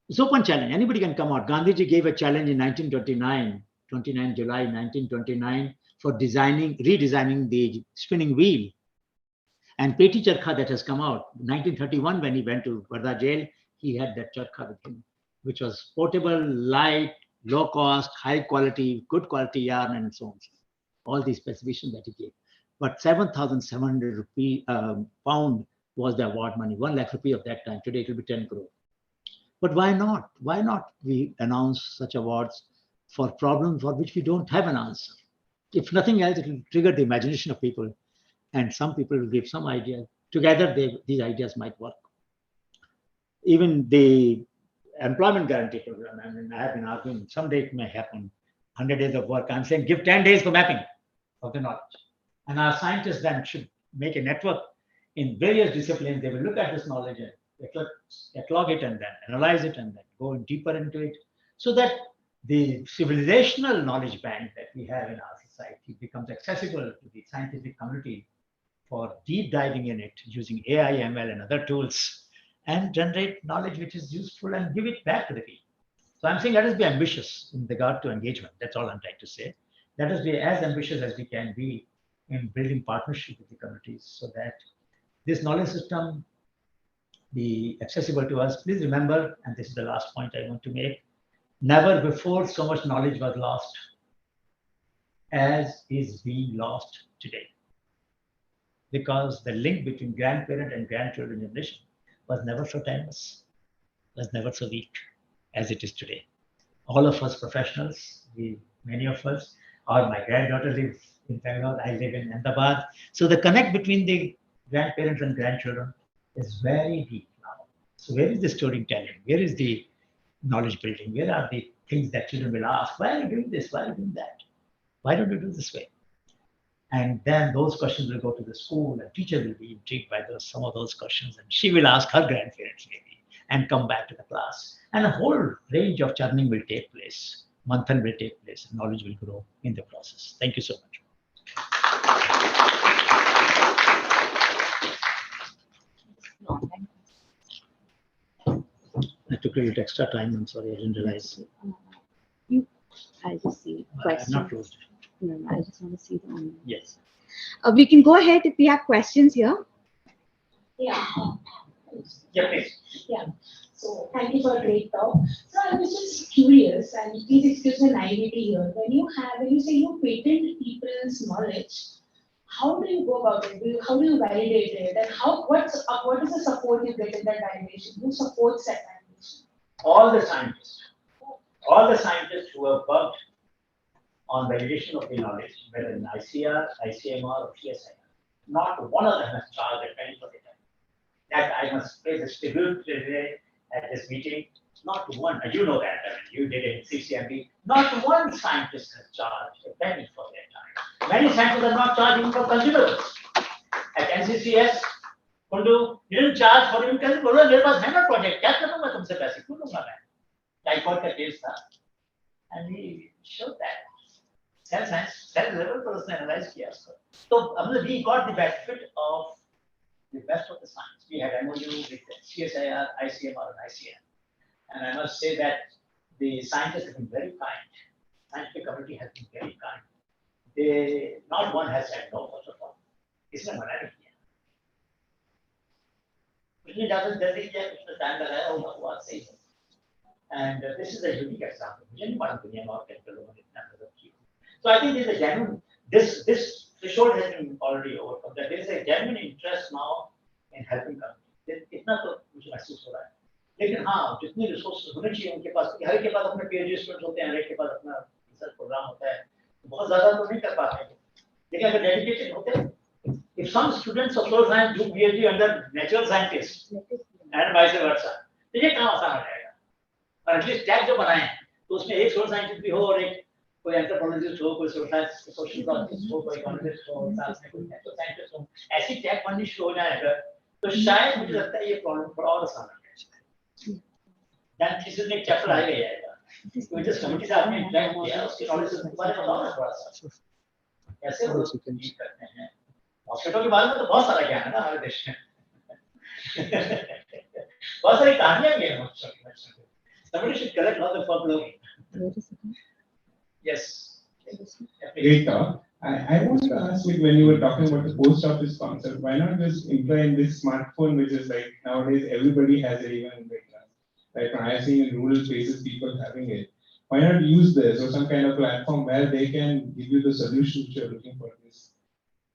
It's open challenge. Anybody can come out. Gandhiji gave a challenge in 1929, 29 July 1929, for redesigning the spinning wheel. And Peti Charkha that has come out, 1931 when he went to Varda jail, he had that charkha with him, which was portable, light, low cost, high quality, good quality yarn, and so on. All these specifications that he gave. But 7,700 pound was the award money, 1 lakh rupee of that time. Today it will be 10 crore. But why not? Why not we announce such awards for problems for which we don't have an answer? If nothing else, it will trigger the imagination of people, and some people will give some idea. Together, these ideas might work. Even the employment guarantee program, I mean, I have been arguing, someday it may happen, 100 days of work. I'm saying give 10 days for mapping of the knowledge. And our scientists then should make a network in various disciplines. They will look at this knowledge and catalog it and then analyze it and then go deeper into it, so that the civilizational knowledge bank that we have in our society becomes accessible to the scientific community for deep diving in it using AI, ML, and other tools, and generate knowledge which is useful and give it back to the people. So I'm saying let us be ambitious in regard to engagement. That's all I'm trying to say. Let us be as ambitious as we can be in building partnership with the communities so that this knowledge system be accessible to us. Please remember, and this is the last point I want to make, never before so much knowledge was lost as is being lost today. Because the link between grandparent and grandchildren generation was never so tenuous, was never so weak as it is today. All of us professionals, many of us, or my granddaughter lives in Bangalore, I live in Ahmedabad. So the connect between the grandparents and grandchildren is very deep now. So where is the storytelling? Where is the knowledge building? Where are the things that children will ask? Why are you doing this? Why are you doing that? Why don't you do this way? And then those questions will go to the school, and teacher will be intrigued by some of those questions, and she will ask her grandparents maybe, and come back to the class. And a whole range of churning will take place, manthan will take place, and knowledge will grow in the process. Thank you so much. I took a little extra time. I'm sorry, I didn't realize. I just see I'm questions. not closed. No, I just want to see the online. Yes. We can go ahead if we have questions here. Yeah. Yeah, please. Yeah. So thank you for a great talk. So I was just curious, and please excuse the naivety here. When you say you patent people's knowledge, how do you go about it? How do you validate it? And what is the support you get in that validation? Who supports that validation? All the scientists who have worked on validation of the knowledge, whether in ICR, ICMR, or CSIR, not one of them has charged a penny for the time. That I must pay this tribute today at this meeting. Not one, you know that, you did it in CCMB. Not one scientist has charged a penny for their time. Many scientists are not charging for consumables. At NCCS, Kundu, you didn't charge for even consumables. There was hammer project. क्या करूँगा तुमसे पैसे? क्यों लूँगा मैं? Typhoid का case था, and he showed that. Cell science, cell level पर उसने analyze किया उसको. So we got the benefit of the best of the science. We had MOU with CSIR, ICMR, and ICN. And I must say that the scientists have been very kind. Scientific community has been very kind. Not one has said no, first of all. इसने मना नहीं किया. उसने ज़्यादा जल्दी किया, उसने time लगाया, वो बात सही है. And this is a unique example. मुझे नहीं मालूम दुनिया में और कैसे लोगों ने इतना मदद की. So I think there's a genuine, this threshold has been already overcome. That there is a genuine interest now in helping countries. इतना तो मुझे महसूस हो रहा है. लेकिन हाँ, जितनी रिसोर्सेज होने चाहिए उनके पास, हर एक के पास अपने PhD स्टूडेंट्स होते हैं, हर एक के पास अपना रिसर्च प्रोग्राम होता है, बहुत ज़्यादा तो नहीं कर पाते हैं. लेकिन अगर डेडिकेटेड होते हैं, if some students of social science do PhD under natural scientists and vice versa, तो ये काम आसान हो जाएगा. और एटलीस्ट टैग जो बनाए हैं, तो उसमें एक सोशल साइंटिस्ट भी हो और एक कोई एंथ्रोपोलॉजिस्ट हो, कोई सोशल साइंटिस्ट हो, कोई इकोनॉमिस्ट हो, साथ में कोई नेचुरल साइंटिस्ट हो, ऐसी टैग बननी शुरू हो जाए अगर, तो शायद मुझे लगता है ये प्रॉब्लम थोड़ा और आसान हो जाएगा. दैन थीसिस में एक चैप्टर आ जाएगा. तो जिस कमिटी से आपने इंटरेक्ट किया, उसकी नॉलेज से बारे में बताओ ना थोड़ा सा. कैसे वो डील करते हैं? हॉस्पिटल के बारे में तो बहुत सारा ज्ञान है ना हमारे देश में. बहुत सारी कहानियां भी हैं हॉस्पिटल में. Somebody should correct all the folklore. Yes. Great talk. I wanted to ask, like, when you were talking about the post office concept, why not just implement this smartphone, which is like nowadays everybody has it, even like I have seen in rural places people having it. Why not use this or some kind of platform where they can give you the solution which you're looking for this?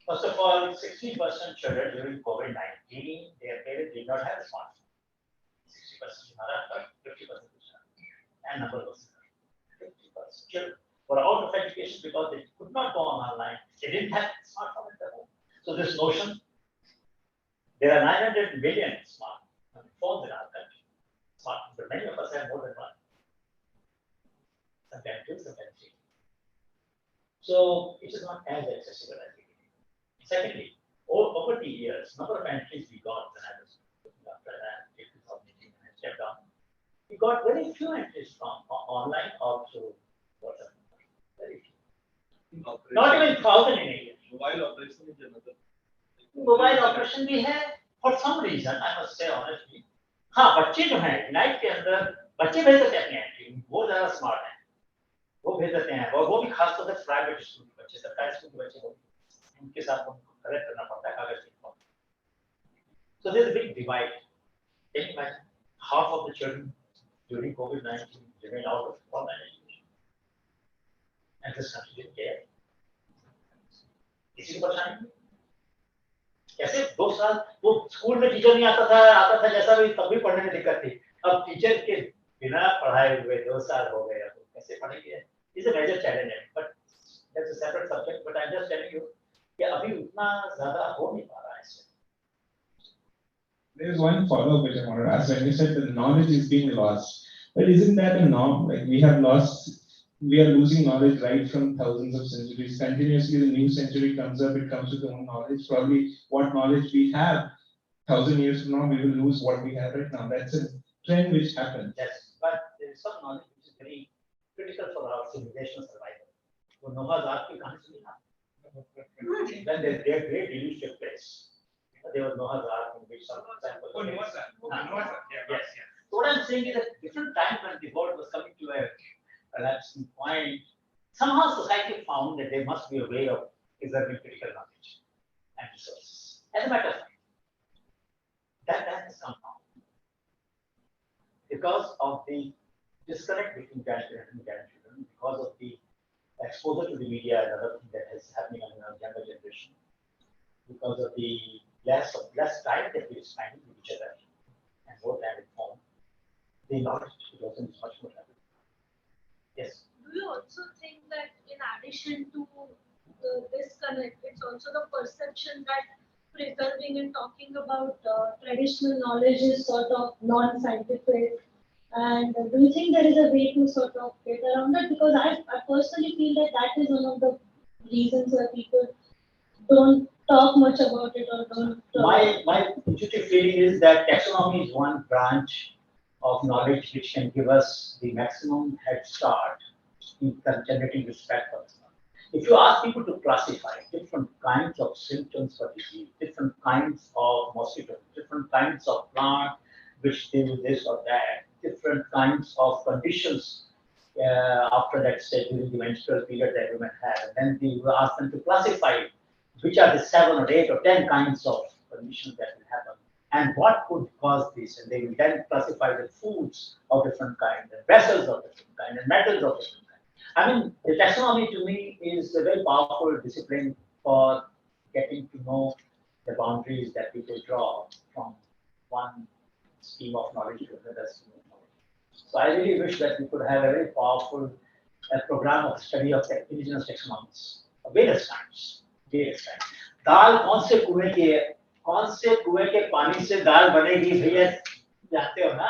First of all, 60% children during COVID-19, their parents did not have a smartphone. 60% in Maharashtra, 50% and number was 50% children were out of education because they could not go online. They didn't have a smartphone at their home. So this notion, there are 900 million smartphones in our country. Smartphones, but many of us have more than one. Sometimes two, sometimes three. So it is not as accessible as it is. Secondly, over the years, number of entries we got when I was looking after that, step down. We got very few entries from online or through WhatsApp. Very few. Not even 1,000 in a year. Mobile operation is another. Mobile operation भी है for some reason I must say honestly हाँ बच्चे जो हैं unite के अंदर बच्चे भेज देते हैं अपनी एंट्री वो ज्यादा स्मार्ट हैं वो भेज देते हैं और वो भी खासतौर से प्राइवेट स्कूल के बच्चे सरकारी स्कूल के बच्चे उनके साथ उनको करेक्ट करना पड़ता है कागज के so there's a big divide. Can you imagine half of the children during COVID-19 remain out of online education and this country didn't care. किसी को परेशानी नहीं कैसे 2 साल वो स्कूल में टीचर नहीं आता था जैसा भी तब भी पढ़ने में दिक्कत थी अब टीचर के बिना पढ़ाए हुए 2 साल हो गए अब कैसे पढ़ेंगे इज अ मेजर चैलेंज है but that's a separate subject but I am just telling you कि अभी उतना ज्यादा हो नहीं पा रहा है इससे There is one follow-up which I wanted to ask. When you said that knowledge is being lost, but isn't that a norm? Like we are losing knowledge right from thousands of centuries. Continuously, the new century comes up, it comes with the own knowledge. Probably what knowledge we have 1,000 years from now, we will lose what we have right now. That's a trend which happens. Yes, but there is some knowledge which is very critical for our civilization survival. वो Noah's Ark की कहानी सुनी ना? When the great deluge took place, there was Noah's Ark in which some samples. Oh, Noah's Ark. Yes. So what I'm saying is that different times when the world was coming to a collapsing point, somehow society found that there must be a way of preserving critical knowledge and resources. As a matter of fact, that has come now. Because of the disconnect between grandparents and grandchildren, because of the exposure to the media and other thing that is happening in our younger generation, because of the less time that we are spending with each other and more time at home, the knowledge development is much more rapid. Yes. Do you also think that in addition to the disconnect, it's also the perception that preserving and talking about traditional knowledge is sort of non-scientific? And do you think there is a way to sort of get around that? Because I personally feel that that is one of the reasons why people don't talk much about it or don't. My intuitive feeling is that taxonomy is one branch of knowledge which can give us the maximum head start in generating respect for this. If you ask people to classify different kinds of symptoms for disease, different kinds of mosquitoes, different kinds of plant which do this or that, different kinds of conditions after that stage during the menstrual period that women have, and then you ask them to classify which are the 7 or 8 or 10 kinds of conditions that will happen and what could cause this, and they will then classify the foods of different kinds, the vessels of different kinds, and metals of different kinds. I mean, the taxonomy to me is a very powerful discipline for getting to know the boundaries that people draw from one scheme of knowledge to another scheme of knowledge. So I really wish that we could have a very powerful program of study of indigenous taxonomies, various kinds. दाल कौन से कुएं के पानी से दाल बनेगी भैया जानते हो ना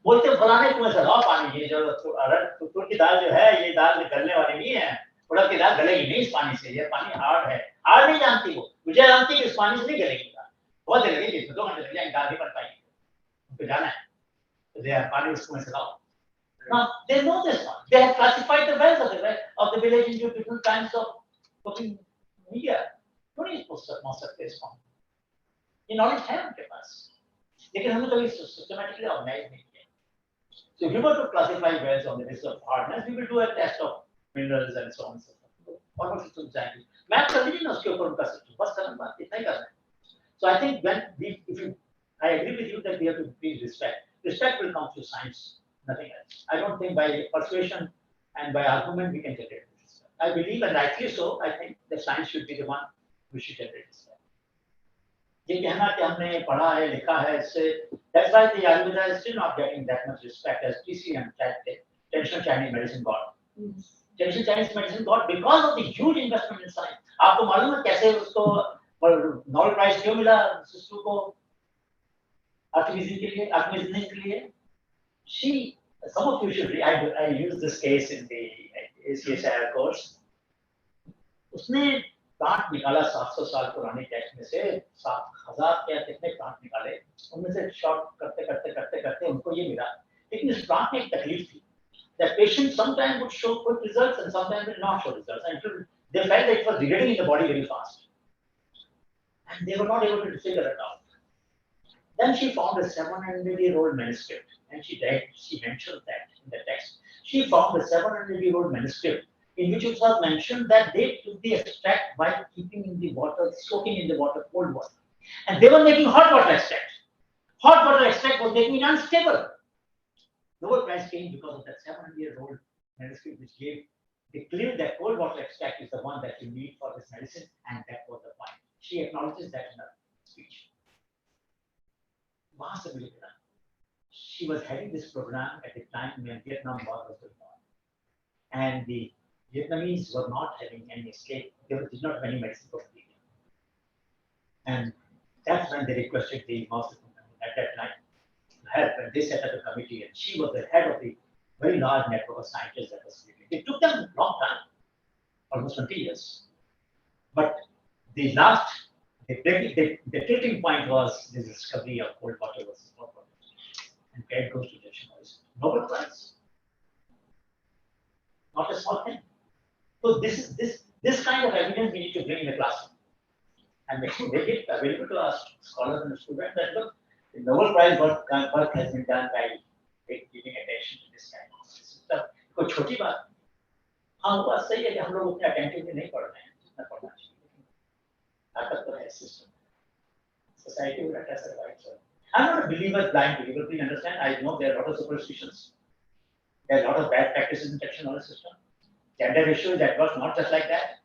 बोलते फलाने कुएं से लाओ पानी ये जो तुर की दाल जो है ये दाल गलने वाली नहीं है उड़द की दाल गलेगी नहीं इस पानी से ये पानी हार्ड नहीं जानती वो मुझे जानती कि इस पानी से नहीं गलेगी दाल बहुत देर लगेगी इसमें 2 घंटे लग जाएंगे दाल नहीं बन पाएगी उनको जाना है तो पानी उस कुएं से लाओ. Now they know this one. They have classified the wells of the village into different kinds of cooking media. Don't you post this one? ये knowledge है उनके पास, लेकिन हमने कभी systematically organize नहीं किया. So if we were to classify wells on the basis of hardness, we will do a test of minerals and so on and so forth. और कुछ तो जाएंगे. मैप कर लीजिए ना उसके ऊपर उनका सिस्टम. बस करना बात इतना ही करना है. So I think when I agree with you that we have to increase respect. Respect will come through science, nothing else. I don't think by persuasion and by argument we can generate respect. I believe, and rightly so, I think the science should be the one which should generate respect. ये कहना कि हमने पढ़ा है लिखा है इससे that's why the Ayurveda is still not getting that much respect as TCM traditional Chinese medicine got. Traditional Chinese medicine got because of the huge investment in science. आपको मालूम है कैसे उसको नोबेल प्राइज क्यों मिला सिस्टू को artemisinin के लिए? Some of you should read. I use this case in the ACSIR course. उसने प्लांट निकाला 700 साल पुराने टेक्स्ट में से 7,000 क्या कितने प्लांट निकाले, उनमें से शॉर्ट करते करते करते करते उनको ये मिला। लेकिन इस प्लांट में एक तकलीफ थी, the patient sometimes would show good results and sometimes will not show results, and they felt that it was degrading in the body very fast, and they were not able to figure it out. Then she found a 700-year-old manuscript, and she mentioned that in the text. She found a 700-year-old manuscript in which it was mentioned that they took the extract by keeping in the water, soaking in the water, cold water. And they were making hot water extract. Hot water extract was making it unstable. Nobel Prize came because of that 700-year-old manuscript which declared that cold water extract is the one that you need for this medicine, and that was the point. She acknowledges that in her speech. She was heading this program at the time when Vietnam War was going on. And the Vietnamese were not having any escape. They did not have any medicine for people. And that's when they requested the Mao Zedong at that time to help. And they set up a committee, and she was the head of the very large network of scientists that was created. It took them a long time, almost 20 years. But the tilting point was the discovery of cold water versus hot water. And credit goes to Jason Nobel Prize. Not a small thing. So this kind of evidence we need to bring in the classroom and make it available to our scholars and students that look, the Nobel Prize work has been done by giving attention to this kind of system. कोई छोटी बात, हाँ वो बात सही है कि हम लोग उतने attentively नहीं पढ़ रहे हैं जितना पढ़ना चाहिए. ताकत तो है system. Society will address the right. So I'm not a believer, blind believer. Please understand. I know there are a lot of superstitions. There are a lot of bad practices in technology system. Gender ratio is adverse, not just like that.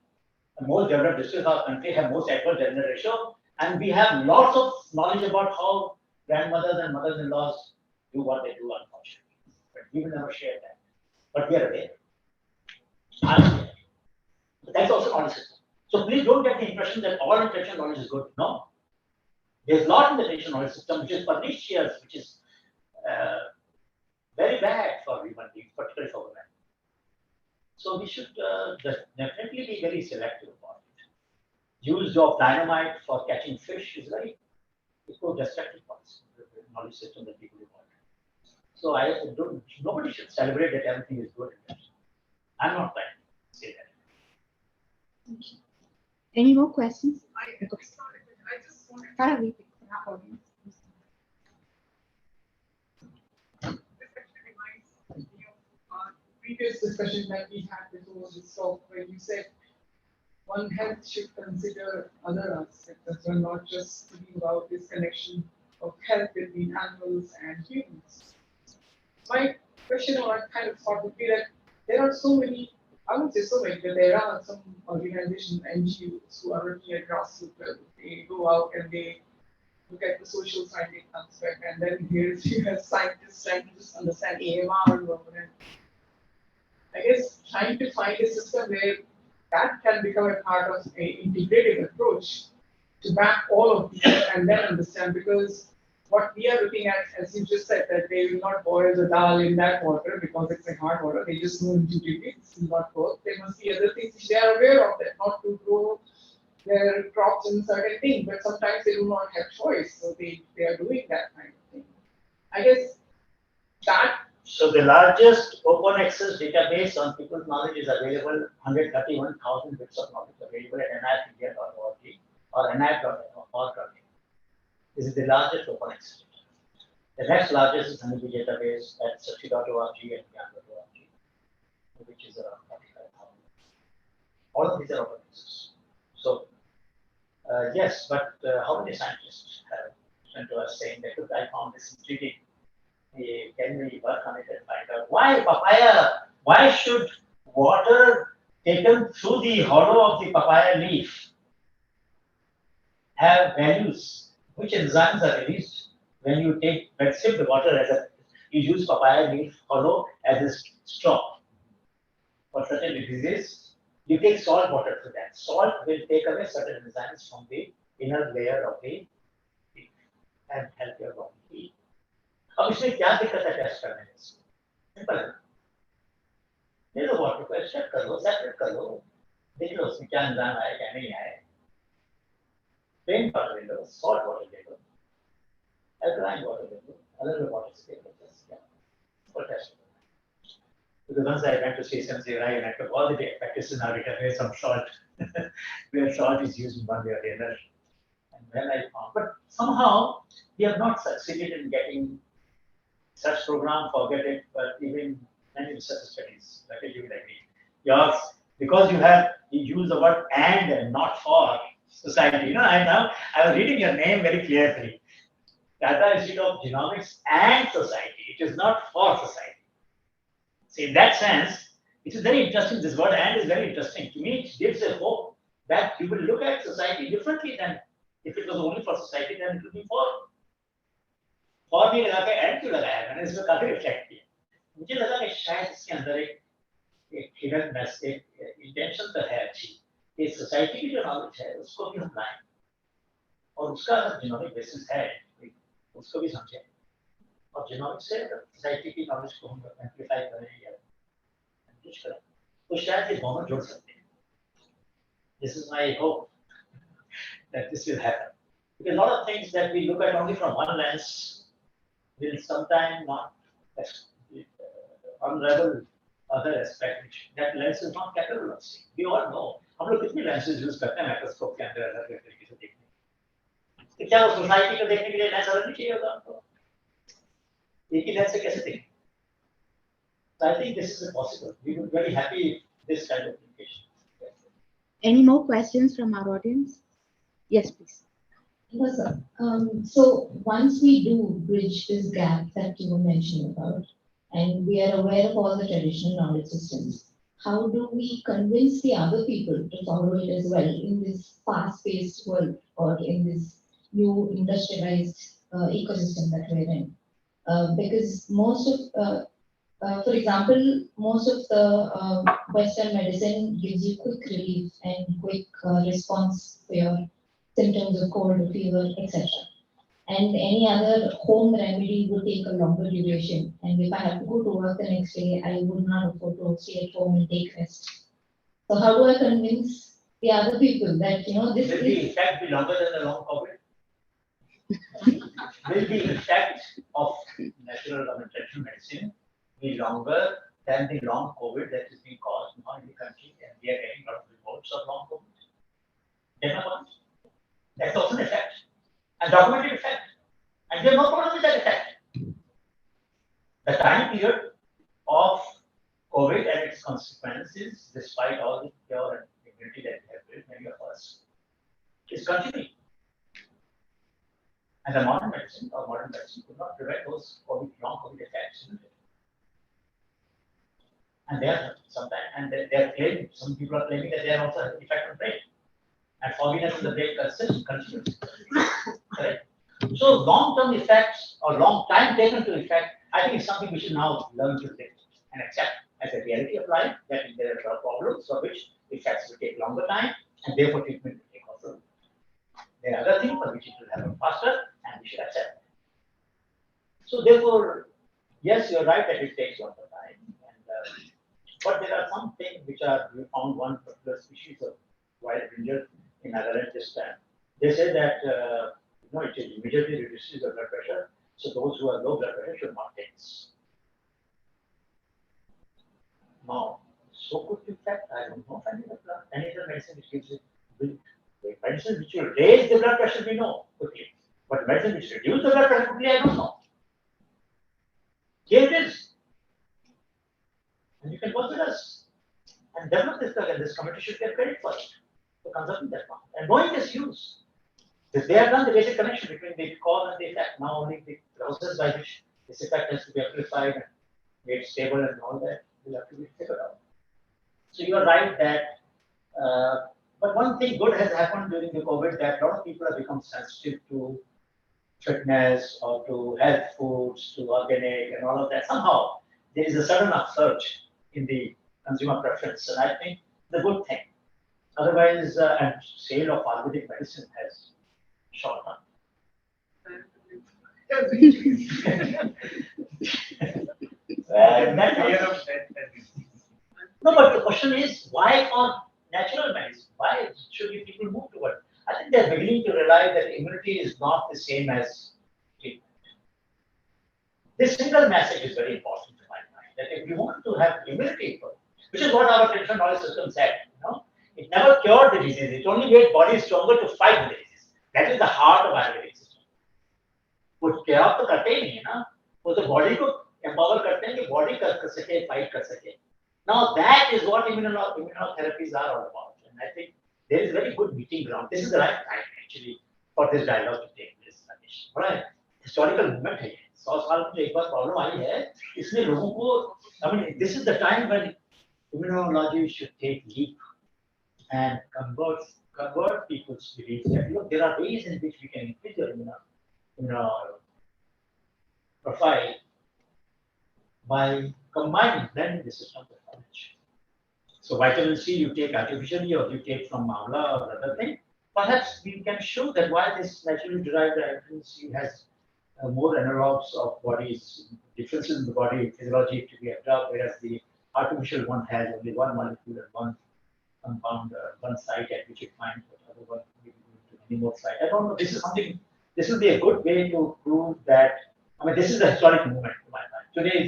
The most developed districts of our country have most adverse gender ratio, and we have lots of knowledge about how grandmothers and mothers-in-laws do what they do, unfortunately. But we will never share that. But we are aware. I'm aware. But that's also not a system. So please don't get the impression that all intentional knowledge is good. No. There's a lot in the traditional knowledge system which is pernicious, which is very bad for human beings, particularly for women. So we should definitely be very selective about it. Use of dynamite for catching fish is very destructive parts of the knowledge system that people evolve. So nobody should celebrate that everything is good. I'm not trying to say that. Thank you. Any more questions? I just wanted to this actually reminds me of previous discussion that we had before this talk, where you said one health should consider other aspects as well, not just thinking about this connection of health between animals and humans. My question or kind of thought would be that there are so many, I wouldn't say so many, but there are some organizations, NGOs who are working at grassroots level. They go out and they look at the social scientific aspect, and then here's you have scientists trying to just understand AMR and I guess trying to find a system where that can become a part of an integrated approach to map all of these and then understand, because what we are looking at, as you just said, that they will not boil the dal in that water because it's a hard water. They just know intuitively this will not work. There must be other things which they are aware of, that not to grow their crops in certain things, but sometimes they do not have choice, so they are doing that kind of thing. I guess that. So the largest open access database on people's knowledge is available, 131,000 bits of knowledge available at nifindia.org or nif.org. This is the largest open access. The next largest is Honeybee database at sachi.org and yan.org, which is around 45,000. All of these are open access. So yes, but how many scientists have sent to us saying that I found this intriguing? Can we work on it and find out why papaya? Why should water taken through the hollow of the papaya leaf have values? Which enzymes are released when you sip the water you use papaya leaf hollow as a straw for certain diseases? You take salt water through that. Salt will take away certain enzymes from the inner layer of the leaf and help your body heal. अब इसमें क्या दिक्कत है test करने में? Simple है, ले लो water को एक्सट्रैक्ट कर लो, सेपरेट कर लो, देख लो उसमें क्या निजाम आया क्या नहीं आया, plain water ले लो, salt water ले लो, alkaline water ले लो, other waters ले लो, just yeah, for test. Because once I went to C709 and I took all the practices now we can wear some salt, where salt is used in one way or the other. And when I found, but somehow we have not succeeded in getting such program, forget it, but even many research studies, like you will agree. Yours, because you use the word and not for society. You know, I was reading your name very clearly. Tata Institute of Genomics and Society. It is not for society. See, in that sense, it is very interesting. This word and is very interesting. To me, it gives a hope that you will look at society differently than if it was only for society, then it would be for. और भी लगा के add क्यों लगाया मैंने इसमें काफी reflect किया मुझे लगा कि शायद इसके अंदर एक हिडन मैसेज इंटेंशन तो है अच्छी कि सोसाइटी की जो नॉलेज है उसको भी हम लाएं और उसका जेनोमिक बेसिस है उसको भी समझें और जेनोमिक से सोसाइटी की नॉलेज को हम एम्प्लीफाई करें या कुछ करें तो शायद ये दोनों जुड़ सकते हैं. This is my hope that this will happen because a lot of things that we look at only from one lens will sometimes not unravel other aspect which that lens is not capable of seeing. We all know. हम लोग कितने lenses use करते हैं microscope के अंदर अलग अलग तरीके से देखने. तो क्या वो सोसाइटी को देखने के लिए लेंस अलग नहीं चाहिए होगा हमको? एक ही लेंस से कैसे देखें? So I think this is possible. We would be very happy if this kind of communication. Any more questions from our audience? Yes, please. Yes, sir. So once we do bridge this gap that you were mentioning about, and we are aware of all the traditional knowledge systems, how do we convince the other people to follow it as well in this fast-paced world or in this new industrialized ecosystem that we're in? Because most of, for example, most of the Western medicine gives you quick relief and quick response for your symptoms of cold, fever, etc. And any other home remedy would take a longer duration. And if I have to go to work the next day, I would not afford to stay at home and take rest. So how do I convince the other people that, you know, this will the effect be longer than the long COVID? Will the effect of natural or traditional medicine be longer than the long COVID that is being caused now in the country? And we are getting a lot of reports of long COVID. That's also an effect, a documented effect. And we have no problem with that effect. The time period of COVID and its consequences, despite all the cure and immunity that we have built, many of us, is continuing. And the modern medicine could not prevent those long COVID effects. And they are sometimes, and they are claiming, some people are claiming that they are also having effect on brain. And fogginess in the brain continues. Correct? So long-term effects or long time taken to effect, I think is something we should now learn to live and accept as a reality of life, that there are problems for which effects will take longer time, and therefore treatment will take also. There are other things for which it will happen faster, and we should accept. So therefore, yes, you're right that it takes longer time. And, but there are some things which are, we found one particular species of wild ginger in Ireland this time. They say that it immediately reduces the blood pressure. So those who have low blood pressure should not take this. Now, so good effect, I don't know if any other medicine which gives it. Medicine which will raise the blood pressure, we know quickly. But medicine which reduces the blood pressure quickly, I don't know. Here it is. And you can work with us and develop this drug, and this committee should get credit for it. For consulting that one. And knowing this use. If they have done the basic connection between the cause and the effect, now only the process by which this effect has to be amplified and made stable and all that will have to be figured out. So you are right that, but one thing good has happened during the COVID, that a lot of people have become sensitive to fitness or to health foods, to organic and all of that. Somehow there is a sudden upsurge in the consumer preference, and I think it's a good thing. Otherwise, and sale of Ayurvedic medicine has shot up. No, but the question is, why for natural medicine. Why should we people move toward? I think they're beginning to realize that immunity is not the same as treatment. This single message is very important to my mind. That if you want to have immunity, which is what our traditional knowledge system said, it never cured the disease. It only made bodies stronger to fight the disease. That is the heart of our living system. कुछ क्या तो करते ही नहीं है ना, वो तो body को empower करते हैं कि body कर सके, fight कर सके. Now that is what immunotherapies are all about, and I think there is a very good meeting ground. This is the right time actually for this dialogue to take place. बड़ा historical moment है. 100 साल में एक बार problem आई है, इसमें लोगों को, I mean, this is the time when immunology should take leap and convert people's beliefs that there are ways in which we can increase your profile by combining blending the systems of knowledge. So vitamin C you take artificially or you take from amla or other thing. Perhaps we can show that why this naturally derived vitamin C has more analogs of bodies, differences in the body physiology to be observed, whereas the artificial one has only one molecule and one compound, one site at which it finds, but other one maybe to many more sites. I don't know. This is something. This will be a good way to prove that. I mean, this is the historic movement to my mind. Today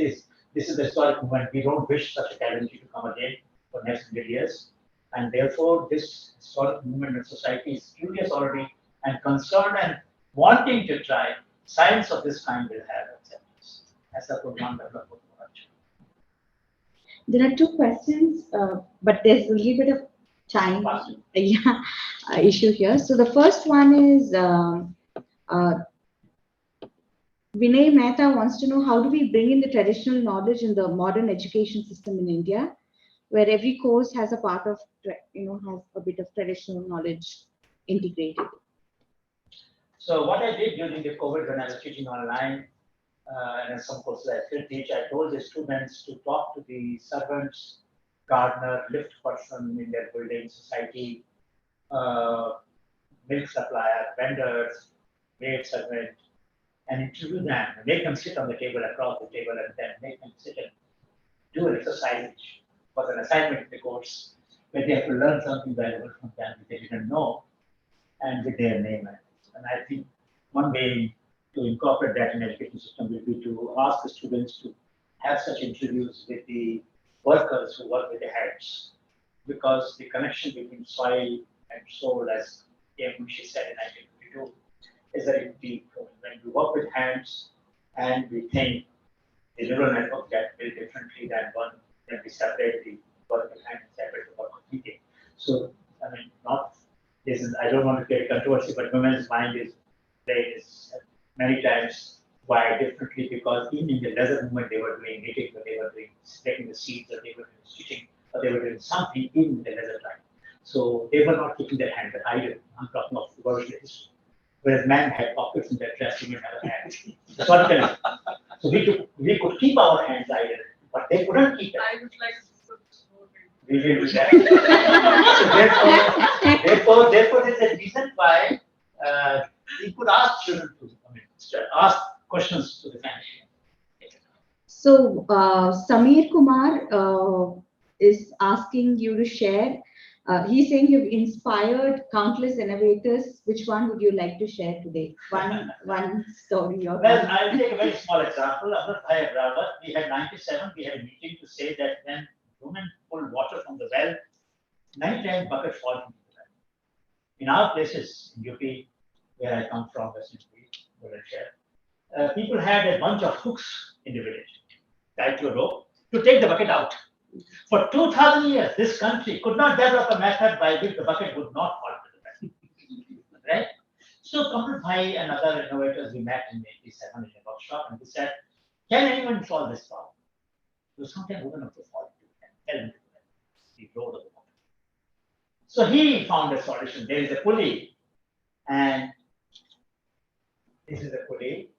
this is the historic movement. We don't wish such a calamity to come again for next 100 years, and therefore this historic movement in society is curious already and concerned and wanting to try. Science of this kind will have acceptance. As a program developer. There are two questions, but there's a little bit of time issue here. So the first one is Vinay Mehta wants to know, how do we bring in the traditional knowledge in the modern education system in India, where every course has a part of, has a bit of traditional knowledge integrated. So what I did during the COVID when I was teaching online, and some courses I still teach, I told the students to talk to the servants, gardener, lift person in their building, society, milk supplier, vendors, maid servant, and interview them, and make them sit on the table, across the table, and then make them sit and do an exercise, which was an assignment in the course, where they have to learn something valuable from them that they didn't know, and with their name. And I think one way to incorporate that in education system will be to ask the students to have such interviews with the workers who work with the heads, because the connection between soil and soul, as she said in 1952, is very deep. When we work with hands and we think, the neural network get built differently than one when we separate the work with hand and separate the work of thinking. So, I mean, I don't want to get a controversy, but women's mind is played many times wired differently, because even in the leather movement they were doing knitting, or they were doing splitting the seeds, or they were doing stitching, or they were doing something in the leather time. So they were not keeping their hands idle. I'm talking of evolutionary history. Whereas men had pockets in their dress, women had hands. That's what I'm telling you. So we could keep our hands idle, but they couldn't keep it. I would like to We will do that. So therefore, there's a reason why we could ask children to ask questions to the family. So Samir Kumar is asking you to share. He's saying you've inspired countless innovators. Which one would you like to share today? One story or. Well, I'll take a very small example. We had 97. We had a meeting to say that when women pull water from the well, 9 times buckets fall from the well. In our places in UP, where I come from, Western people had a bunch of hooks in the village tied to a rope to take the bucket out. For 2,000 years, this country could not develop a method by which the bucket would not fall to the well. Right? So, Kamal Bhai and other innovators, we met in 87 in a workshop, and we said, can anyone solve this problem? So sometimes women have to fall into the road of the water. So he found a solution. There is a pulley, and this is the pulley.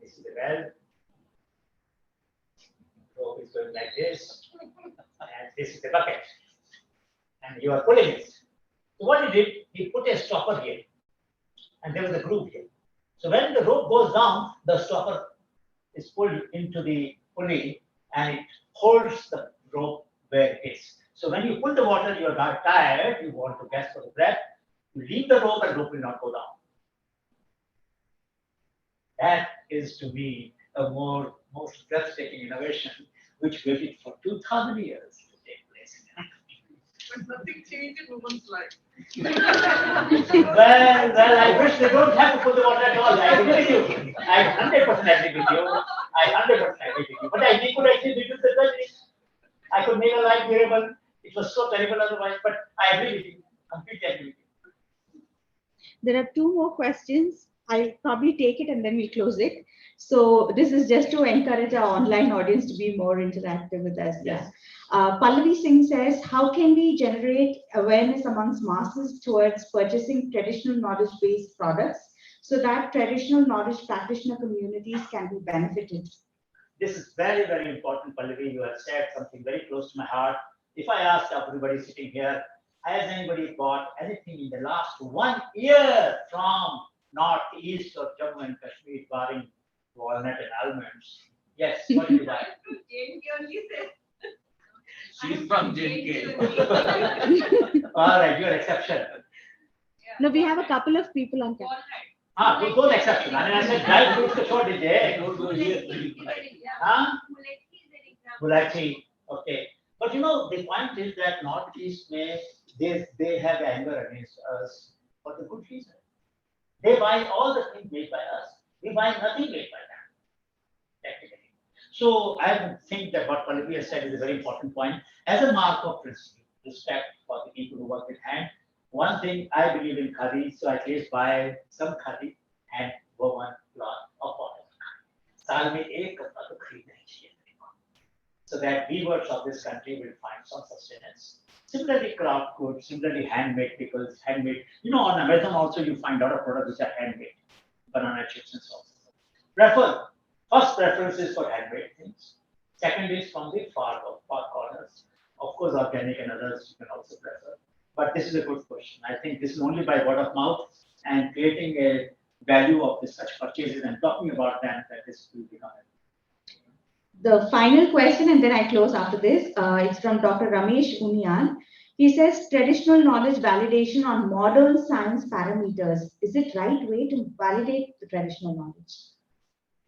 This is the well. The rope is going like this, and this is the bucket. And you are pulling it. So what he did, he put a stopper here, and there was a groove here. So when the rope goes down, the stopper is pulled into the pulley, and it holds the rope where it is. So So when you pull the water, you are tired, you want to gasp for the breath, you leave the rope and rope will not go down. That is to me a most breathtaking innovation, which waited for 2,000 years to take place. But nothing changed in woman's life. Well, I wish they don't have to put the water at all. I agree with you. I 100% agree with you. I 100% agree with you. But we could actually reduce the tragedy. I could make a life bearable. It was so terrible otherwise, but I agree with you. Completely agree with you. There are two more questions. I'll probably take it and then we'll close it. So this is just to encourage our online audience to be more interactive with us. Yes. Pallavi Singh says, how can we generate awareness amongst masses towards purchasing traditional knowledge-based products so that traditional knowledge practitioner communities can be benefited? This is very, very important, Pallavi. You have said something very close to my heart. If I ask everybody sitting here, has anybody bought anything in the last 1 year from Northeast or Jammu and Kashmir, barring walnut and almonds? Yes, what did you buy? She's from JK. All right, you're exception. No, we have a couple of people on camera. Don't exception. I mean, I said dry fruits ka chhod dijiye. Mulati. Okay. But you know, the point is that Northeast they have anger against us for the good reason. They buy all the things made by us. We buy nothing made by them, technically. So I think that what Pallavi has said is a very important point. As a mark of respect for the people who work with hand, one thing I believe in khadi, so at least buy some khadi and woven cloth of cotton. साल में एक कपड़ा तो खरीदना ही चाहिए, so that weavers of this country will find some sustenance. Similarly, craft goods, similarly handmade pickles, handmade. You know, on Amazon also you find a lot of products which are handmade, banana chips and so on. First preference is for handmade things. Second is from the far corners. Of course, organic and others you can also prefer. But this is a good question. I think this is only by word of mouth and creating a value of such purchases and talking about them that this will become. The final question, and then I close after this. It's from Dr. Ramesh Unian. He says, traditional knowledge validation on modern science parameters. Is it right way to validate the traditional knowledge?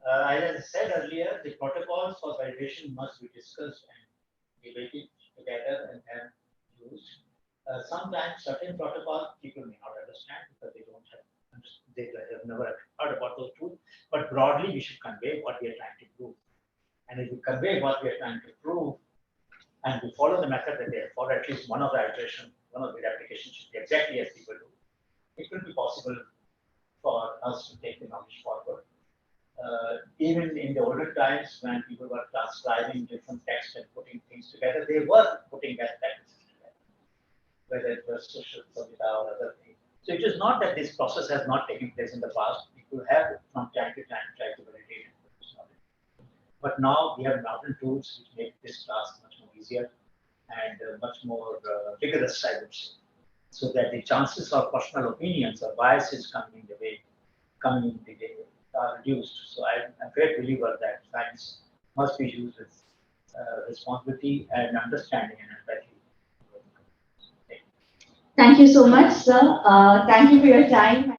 As I said earlier, the protocols for validation must be discussed and debated together and then used. Sometimes certain protocols people may not understand because they have never heard about those tools. But broadly, we should convey what we are trying to prove. And if we convey what we are trying to prove, and we follow the method that they have followed, at least one of the iterations, one of the applications should be exactly as people do, it will be possible for us to take the knowledge forward. Even in the older times, when people were transcribing different texts and putting things together, they were putting best practices together, whether it was social samhita or other things. So it is not that this process has not taken place in the past. People have from time to time tried to validate it. But now we have modern tools which make this task much more easier and much more vigorous, I would say, so that the chances of personal opinions or biases coming in the day are reduced. So I'm a great believer that science must be used with responsibility and understanding and empathy. Thank you so much, sir. Thank you for your time.